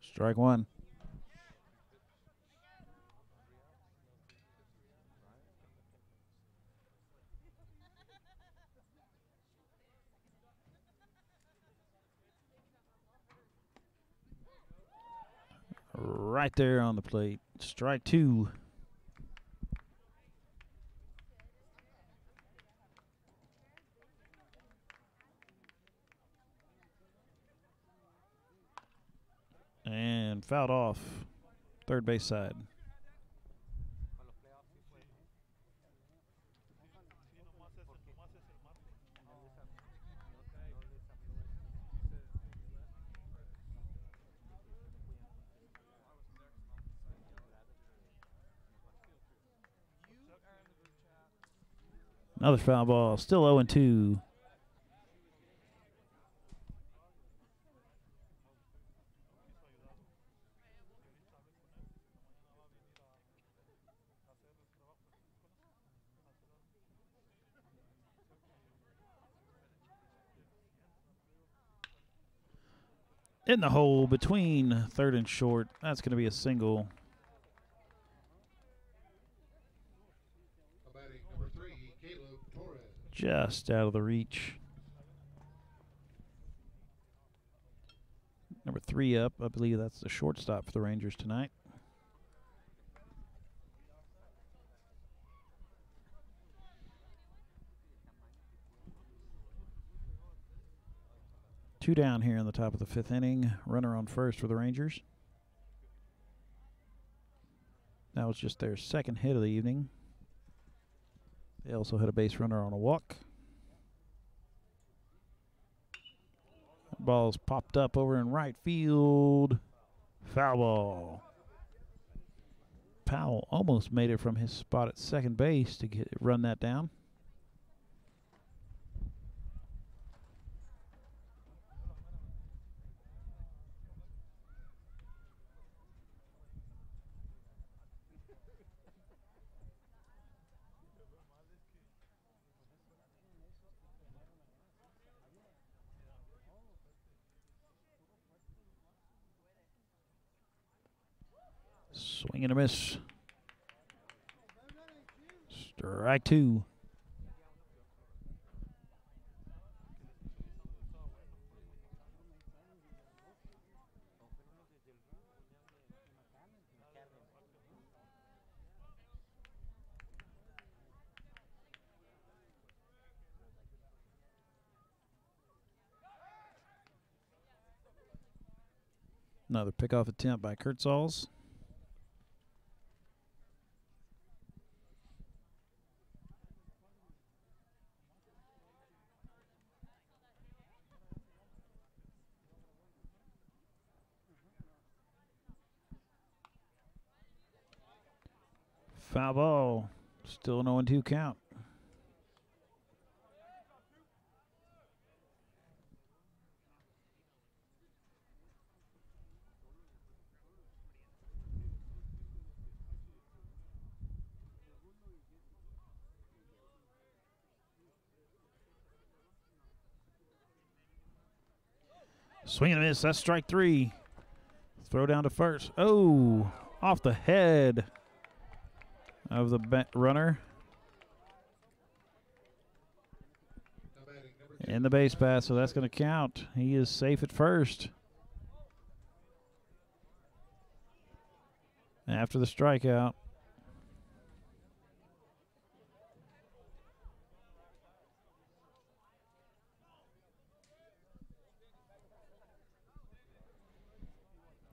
Strike one. Right there on the plate. Strike two. And fouled off, third base side. Another foul ball, still 0-2. In the hole between third and short. That's going to be a single. Batting number 3, Caleb Torres. Just out of the reach. Number 3 up. I believe that's the shortstop for the Rangers tonight. Two down here in the top of the fifth inning. Runner on first for the Rangers. That was just their second hit of the evening. They also had a base runner on a walk. That ball's popped up over in right field. Foul ball. Powell almost made it from his spot at second base to run that down. Swing and a miss. Strike two. Another pickoff attempt by Kurtzals. Foul ball. Still an 0-2 count. Swing and a miss. That's strike 3. Throw down to first. Oh, off the head of the runner. And the base pass, so that's going to count. He is safe at first. After the strikeout.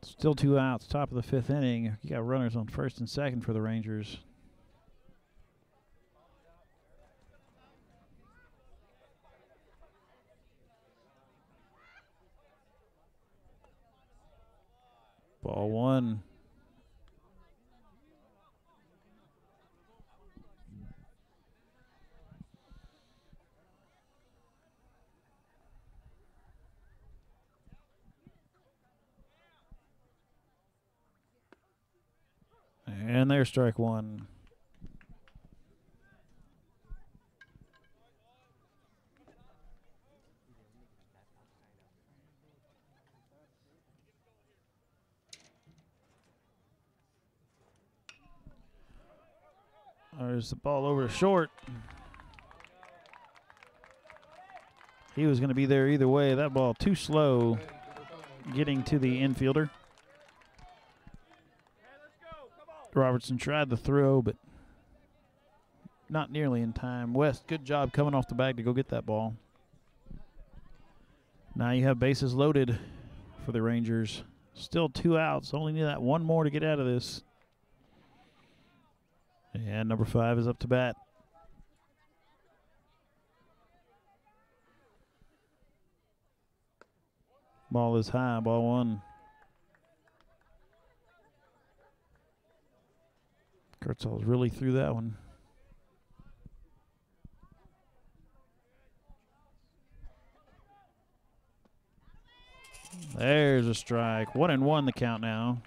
Still 2 outs, top of the 5th inning. You got runners on first and second for the Rangers. Ball 1. And there's strike 1. There's the ball over to short. He was going to be there either way. That ball too slow getting to the infielder. Robertson tried the throw, but not nearly in time. West, good job coming off the bag to go get that ball. Now you have bases loaded for the Rangers. Still 2 outs. Only need that one more to get out of this. And number 5 is up to bat. Ball is high, ball 1. Kurtzall's really threw that one. There's a strike. 1-1 the count now.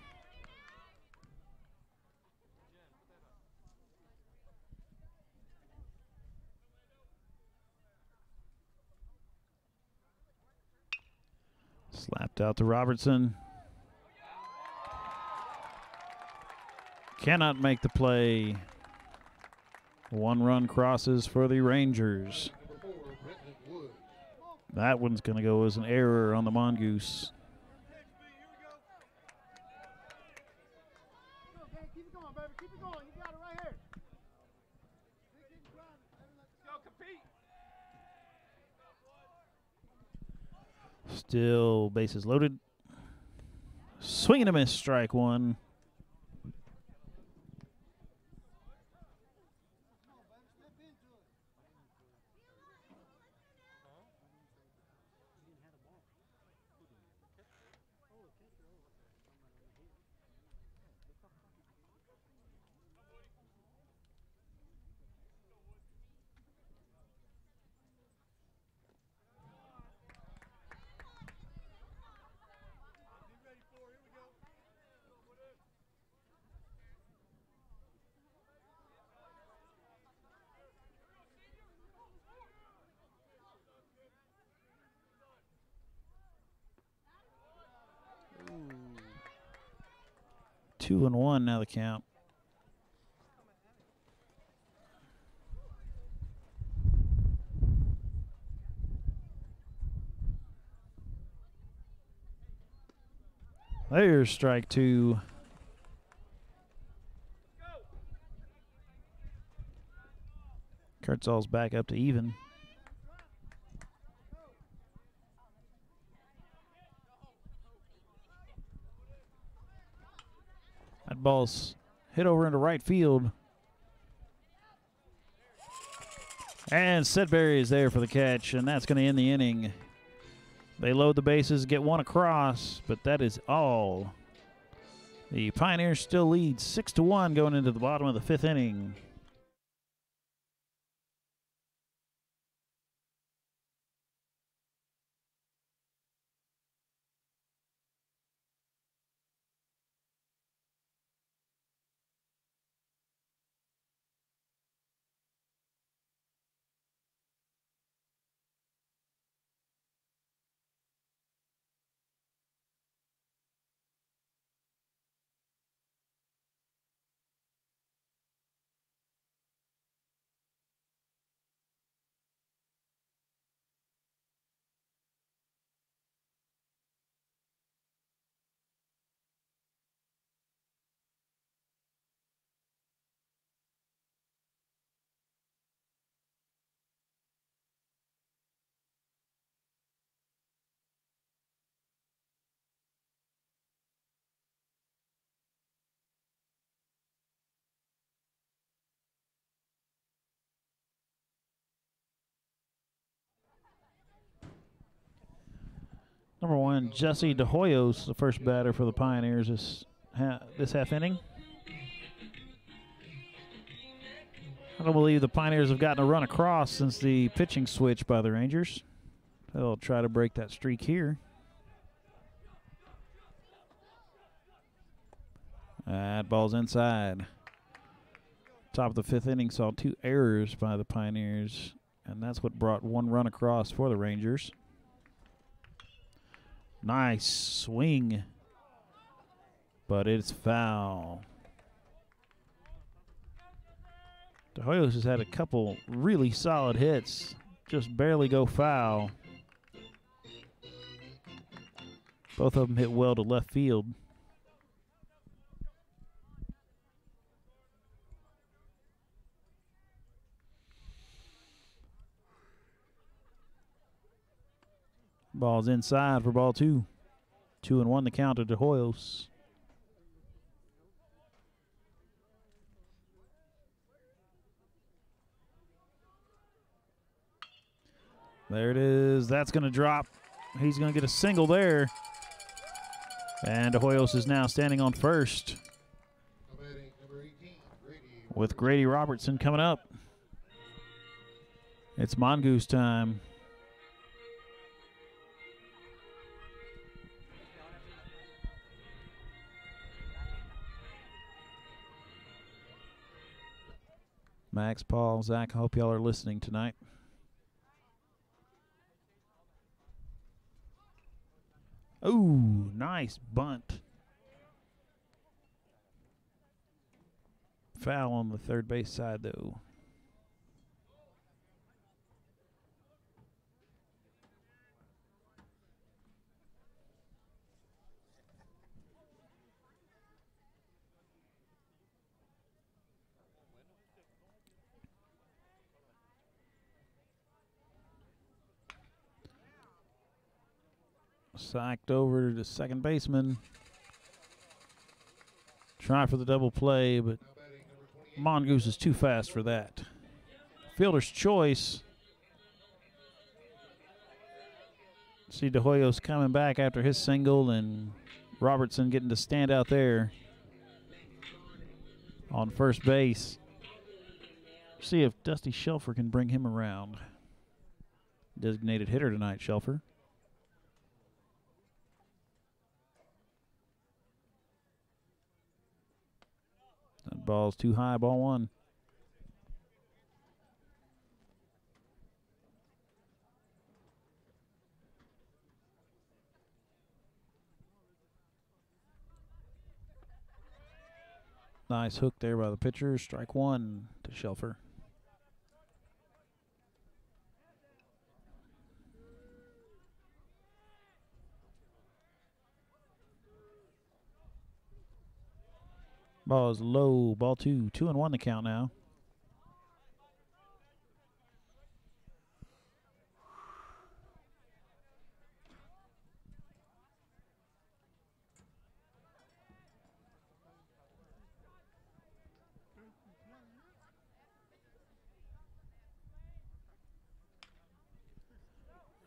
Slapped out to Robertson. Cannot make the play. 1 run crosses for the Rangers. That one's going to go as an error on the Mongoose. Still bases loaded. Swing and a miss, strike 1. Ooh. 2-1 now the count. There's strike 2. Kurtzall's back up to even. That ball's hit over into right field. And Sedbury is there for the catch, and that's going to end the inning. They load the bases, get 1 across, but that is all. The Pioneers still lead 6-1 going into the bottom of the 5th inning. baseman Jesse DeHoyos, the first batter for the Pioneers this half inning. I don't believe the Pioneers have gotten a run across since the pitching switch by the Rangers. They'll try to break that streak here. That ball's inside. Top of the fifth inning saw 2 errors by the Pioneers, and that's what brought 1 run across for the Rangers. Nice swing, but it's foul. DeHoyos has had a couple really solid hits, just barely go foul. Both of them hit well to left field. Ball's inside for ball 2. 2-1 the count to DeHoyos. There it is. That's going to drop. He's going to get a single there. And DeHoyos is now standing on first with Grady Robertson coming up. It's Mongoose time. Max, Paul, Zach, I hope y'all are listening tonight. Ooh, nice bunt. Foul on the third base side, though. Sacked over to second baseman. Try for the double play, but Mongoose is too fast for that. Fielder's choice. See DeHoyos coming back after his single, and Robertson getting to stand out there on first base. See if Dusty Shelfer can bring him around. Designated hitter tonight, Shelfer. That ball's too high, ball 1. Nice hook there by the pitcher. Strike 1 to Shelfer. Ball is low, ball 2. 2-1 the count now.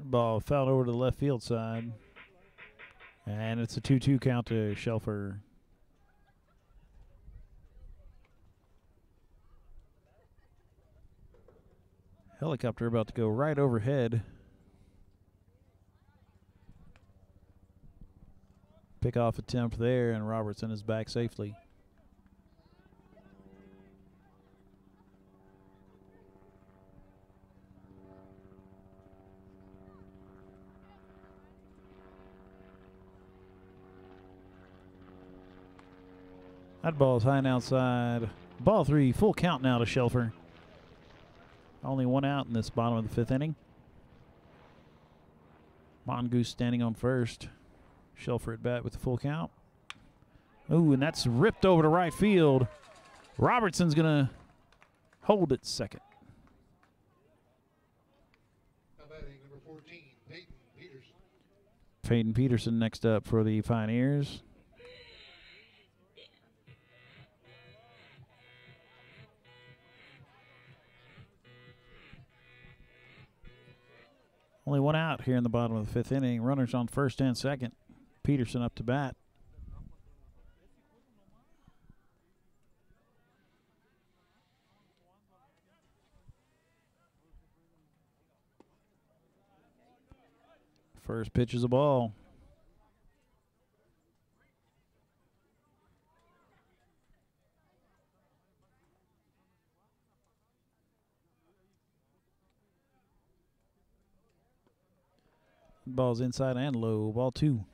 Ball fouled over to the left field side. And it's a 2-2 count to Shelfer. Helicopter about to go right overhead. Pickoff attempt there, and Robertson is back safely. That ball is high and outside. Ball 3, full count now to Shelfer. Only 1 out in this bottom of the 5th inning. Mongoose standing on first. Shelfer at bat with the full count. Ooh, and that's ripped over to right field. Robertson's going to hold it second. Batting number 14, Peyton Peterson. Peyton Peterson next up for the Pioneers. Only one out here in the bottom of the fifth inning. Runners on first and second. Peterson up to bat. First pitch is a ball. Ball's inside and low. Ball 2.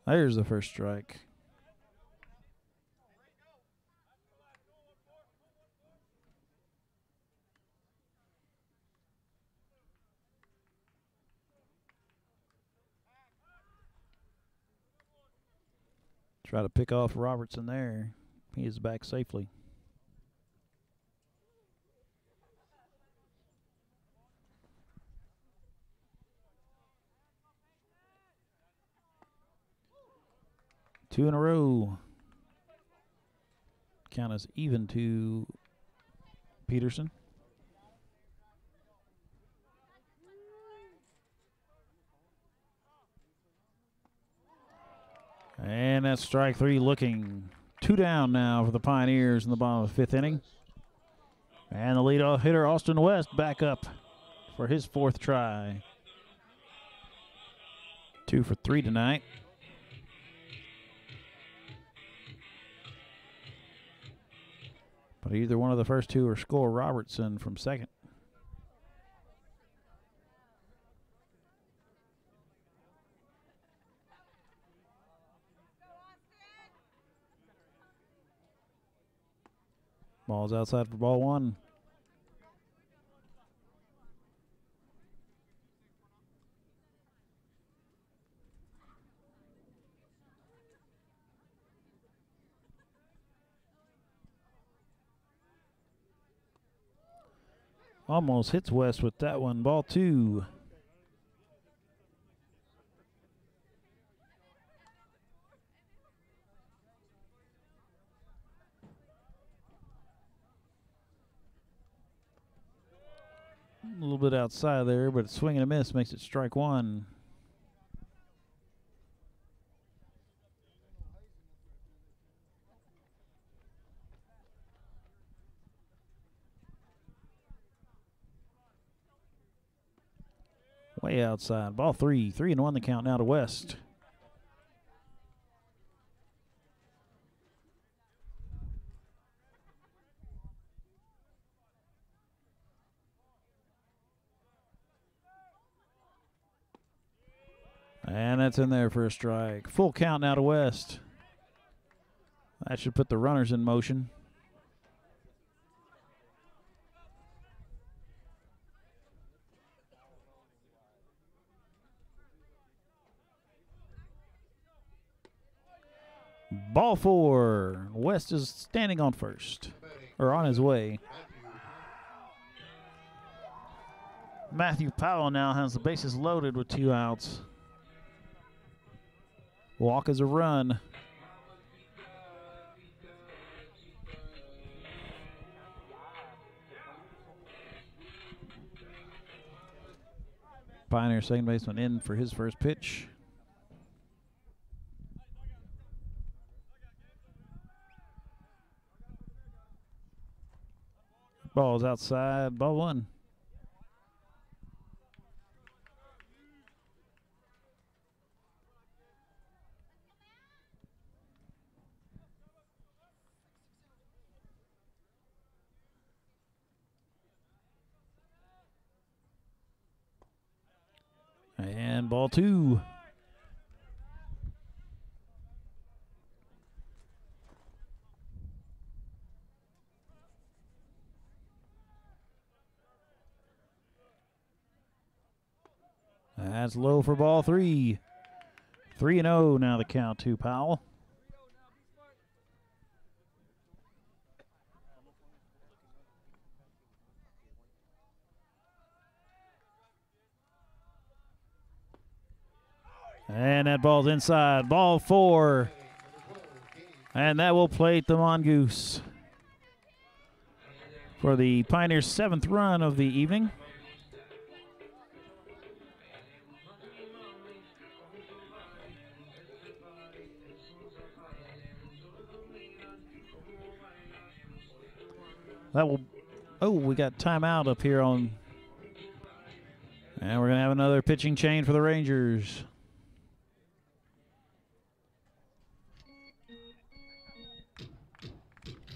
There's the first strike. Try to pick off Robertson there. He is back safely. Two in a row. Count is even to Peterson. And that's strike 3 looking. 2 down now for the Pioneers in the bottom of the fifth inning. And the leadoff hitter, Austin West, back up for his 4th try. 2 for 3 tonight. But either one of the first 2 or score Robertson from second. Ball's outside for ball 1. Almost hits West with that one. Ball 2. A little bit outside there, but swing and a miss makes it strike 1. Way outside. Ball 3. 3-1 the count now to West. And that's in there for a strike. Full count now to West. That should put the runners in motion. Ball 4. West is standing on first, or on his way. Matthew Powell now has the bases loaded with 2 outs. Walk is a run. Pioneer second baseman in for his first pitch. Ball's outside. Ball 1. And ball 2. That's low for ball 3. 3-0 now the count to Powell. And that ball's inside. Ball 4. And that will plate the Mongoose for the Pioneers' 7th run of the evening. That will, oh, we got timeout up here on, and we're going to have another pitching chain for the Rangers.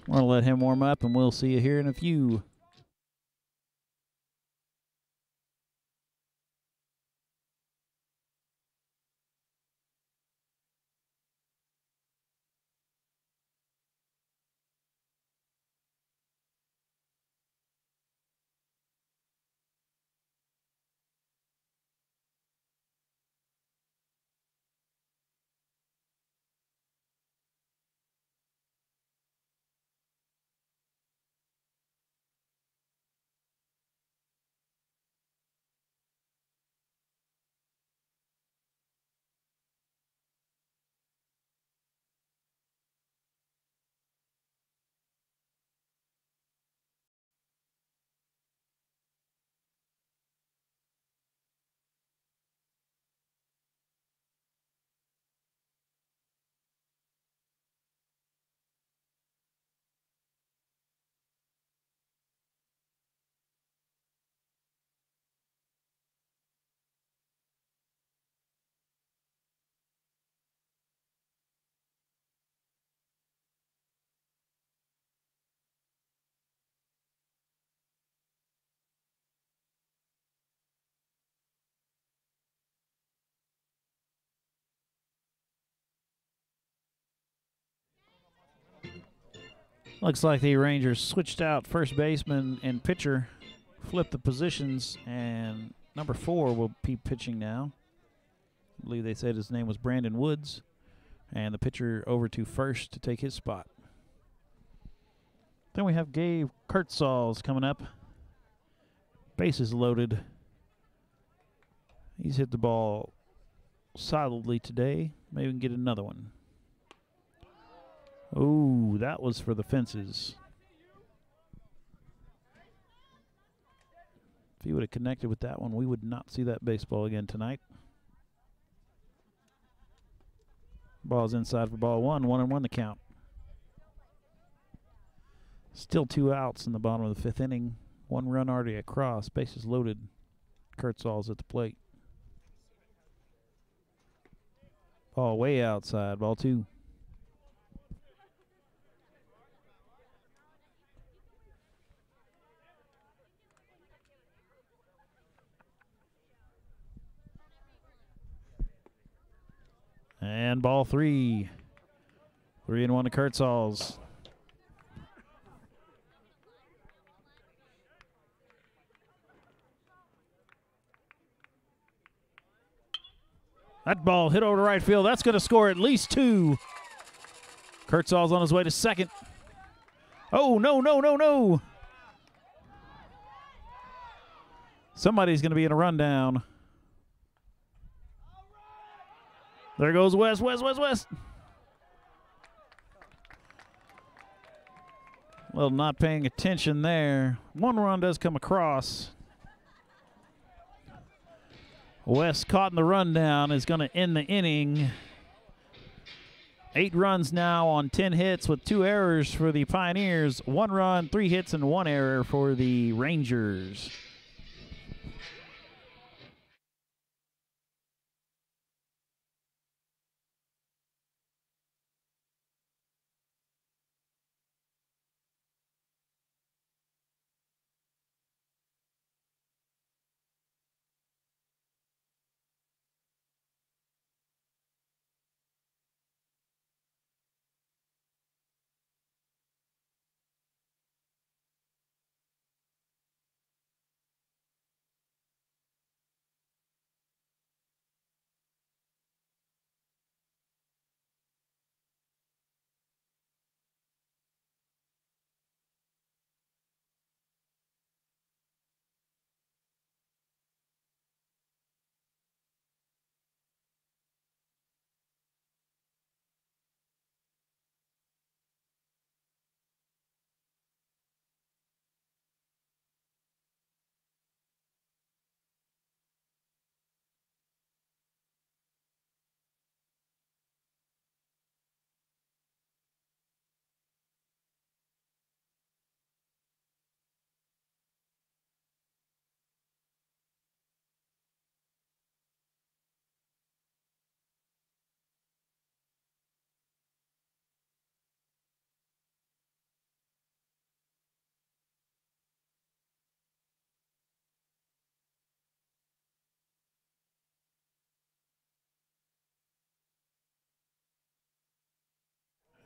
We're going to let him warm up, and we'll see you here in a few. Looks like the Rangers switched out first baseman and pitcher, flipped the positions, and number 4 will be pitching now. I believe they said his name was Brandon Woods, and the pitcher over to first to take his spot. Then we have Gabe Kurtzals coming up. Bases loaded. He's hit the ball solidly today. Maybe we can get another one. Oh, that was for the fences. If he would have connected with that one, we would not see that baseball again tonight. Ball's inside for ball 1, 1-1 the count. Still 2 outs in the bottom of the 5th inning. 1 run already across. Bases loaded. Kurtzals at the plate. Ball way outside. Ball 2. And ball 3. 3-1 to Kurtzals. That ball hit over to right field. That's going to score at least 2. Kurtzals on his way to second. Oh, no, no, no, no. Somebody's going to be in a rundown. There goes West. Well, not paying attention there. 1 run does come across. West caught in the rundown is going to end the inning. 8 runs now on 10 hits with 2 errors for the Pioneers. 1 run, 3 hits, and 1 error for the Rangers.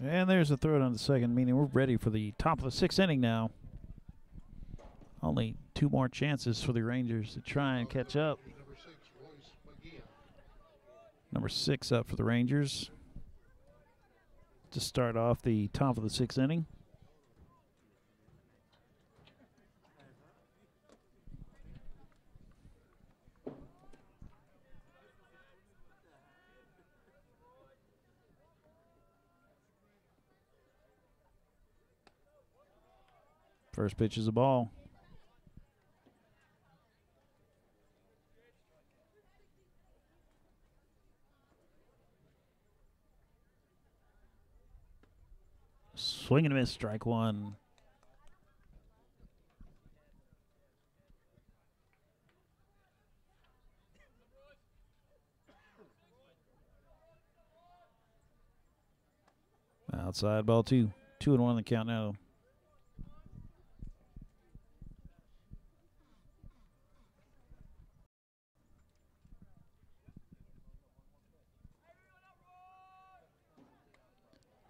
And there's a throw down the second, meaning we're ready for the top of the sixth inning now. Only 2 more chances for the Rangers to try and catch up. Number 6 up for the Rangers to start off the top of the sixth inning. First pitch is a ball. Swing and a miss, strike one. Outside ball 2. 2-1 on the count now.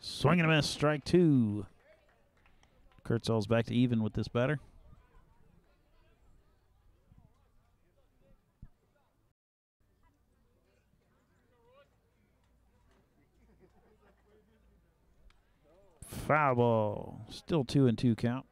Swing and a miss, strike 2. Kurtzall's back to even with this batter. Foul ball. Still 2-2 count.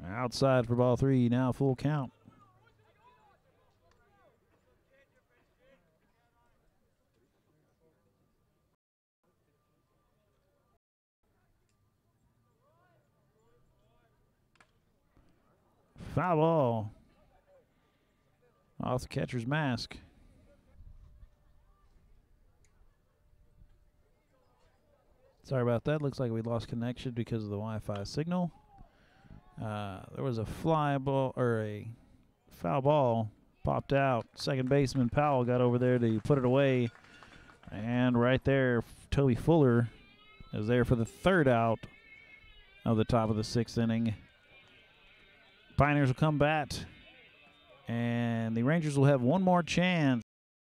Outside for ball 3, now full count. Foul ball. Off the catcher's mask. Sorry about that. Looks like we lost connection because of the Wi-Fi signal. There was a fly ball or a foul ball popped out. Second baseman Powell got over there to put it away. And right there, Toby Fuller is there for the 3rd out of the top of the 6th inning. Pioneers will come bat, and the Rangers will have one more chance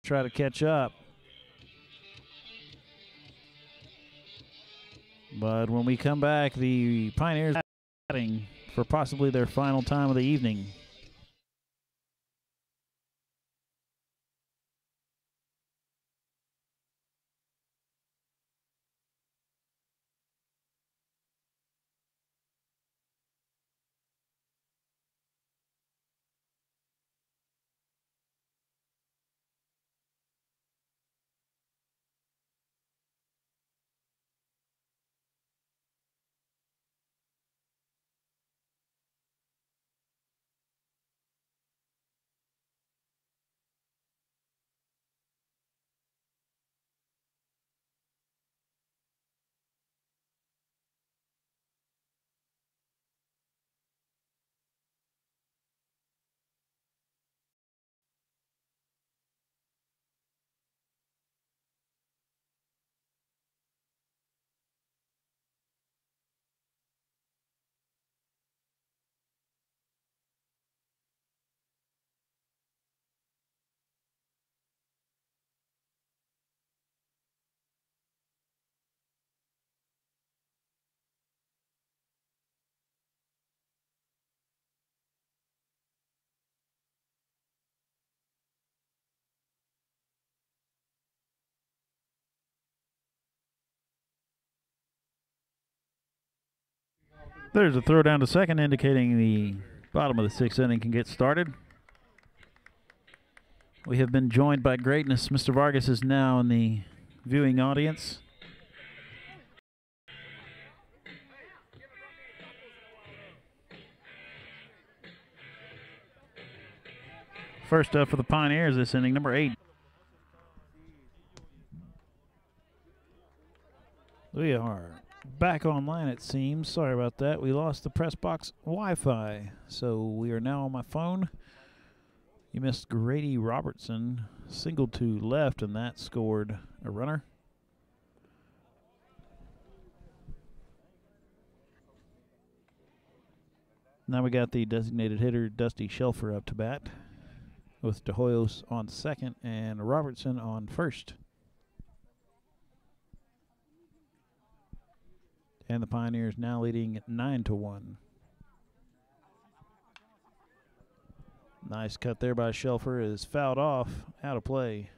to try to catch up. But when we come back, the Pioneers are batting for possibly their final time of the evening. There's a throw down to second, indicating the bottom of the 6th inning can get started. We have been joined by greatness. Mr. Vargas is now in the viewing audience. First up for the Pioneers this inning, number 8. We are back online, it seems. Sorry about that. We lost the press box Wi-Fi, so we are now on my phone. You missed Grady Robertson, single to left, and that scored a runner. Now we got the designated hitter, Dusty Shelfer, up to bat, with De Hoyos on second and Robertson on first. And the Pioneers now leading 9-1. Nice cut there by Shelfer, is fouled off, out of play.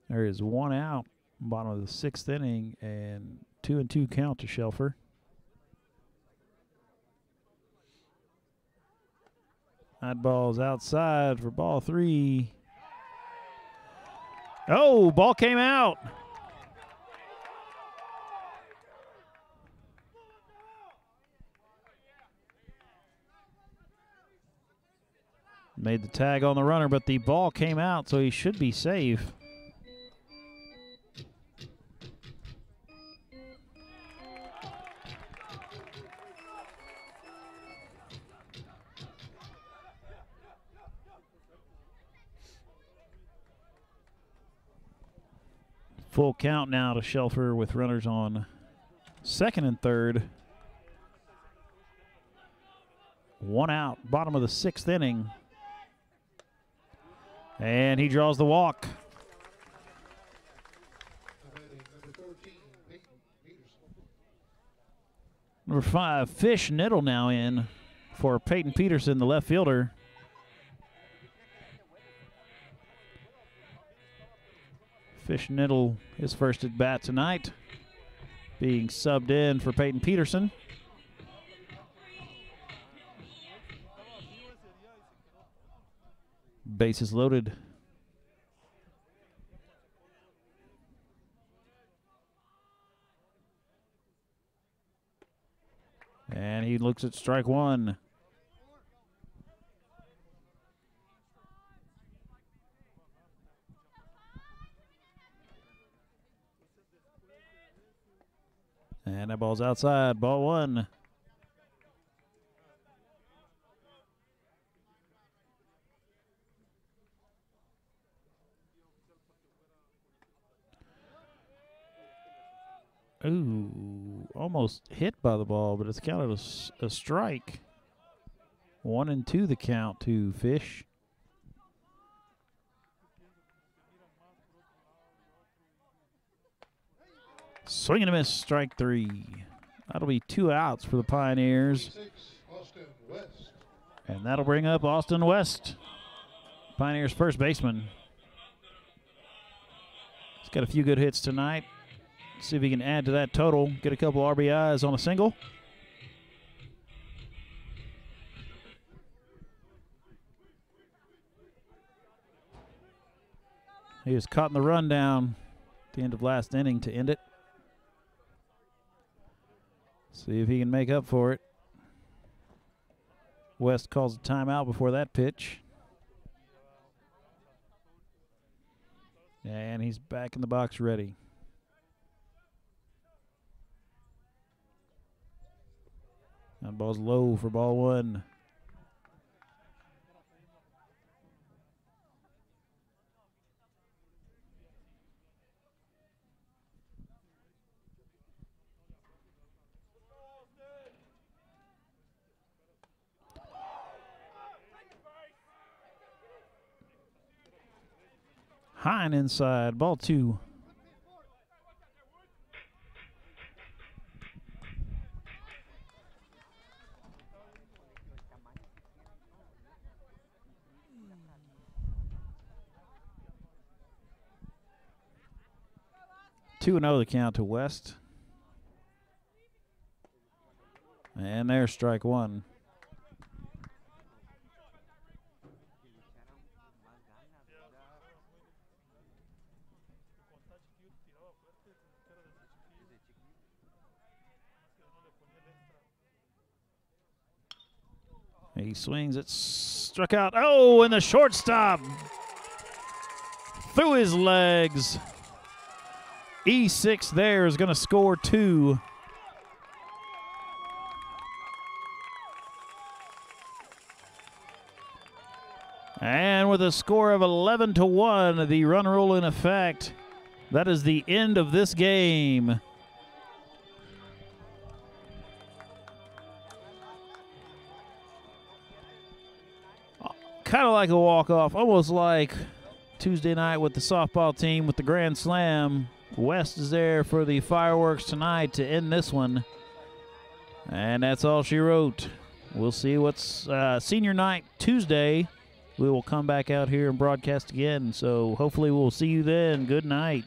There is one out, bottom of the 6th inning, and 2-2 count to Shelfer. That ball's outside for ball 3. Oh, ball came out. Made the tag on the runner, but the ball came out, so he should be safe. Full count now to Shelfer with runners on second and third. One out, bottom of the 6th inning. And he draws the walk. Number 5, Fish Niddle now in for Peyton Peterson, the left fielder. Fish Niddle, his first at bat tonight, being subbed in for Peyton Peterson. Bases loaded. And he looks at strike one. And that ball's outside, ball 1. Ooh, almost hit by the ball, but it's counted a strike. 1-2 the count to Fish. Swing and a miss, strike 3. That'll be 2 outs for the Pioneers. And that'll bring up Austin West, Pioneers' first baseman. He's got a few good hits tonight. See if he can add to that total, get a couple RBIs on a single. He was caught in the rundown at the end of last inning to end it. See if he can make up for it. West calls a timeout before that pitch. And he's back in the box ready. That ball's low for ball 1. High and inside, ball 2. Two and 0 the count to West. And there's strike 1. He swings it, struck out. Oh, and the shortstop through his legs. E6 there is going to score 2. And with a score of 11-1, the run rule in effect. That is the end of this game. Kind of like a walk-off, almost like Tuesday night with the softball team with the Grand Slam. West is there for the fireworks tonight to end this one. And that's all she wrote. We'll see what's senior night Tuesday. We will come back out here and broadcast again. So hopefully we'll see you then. Good night.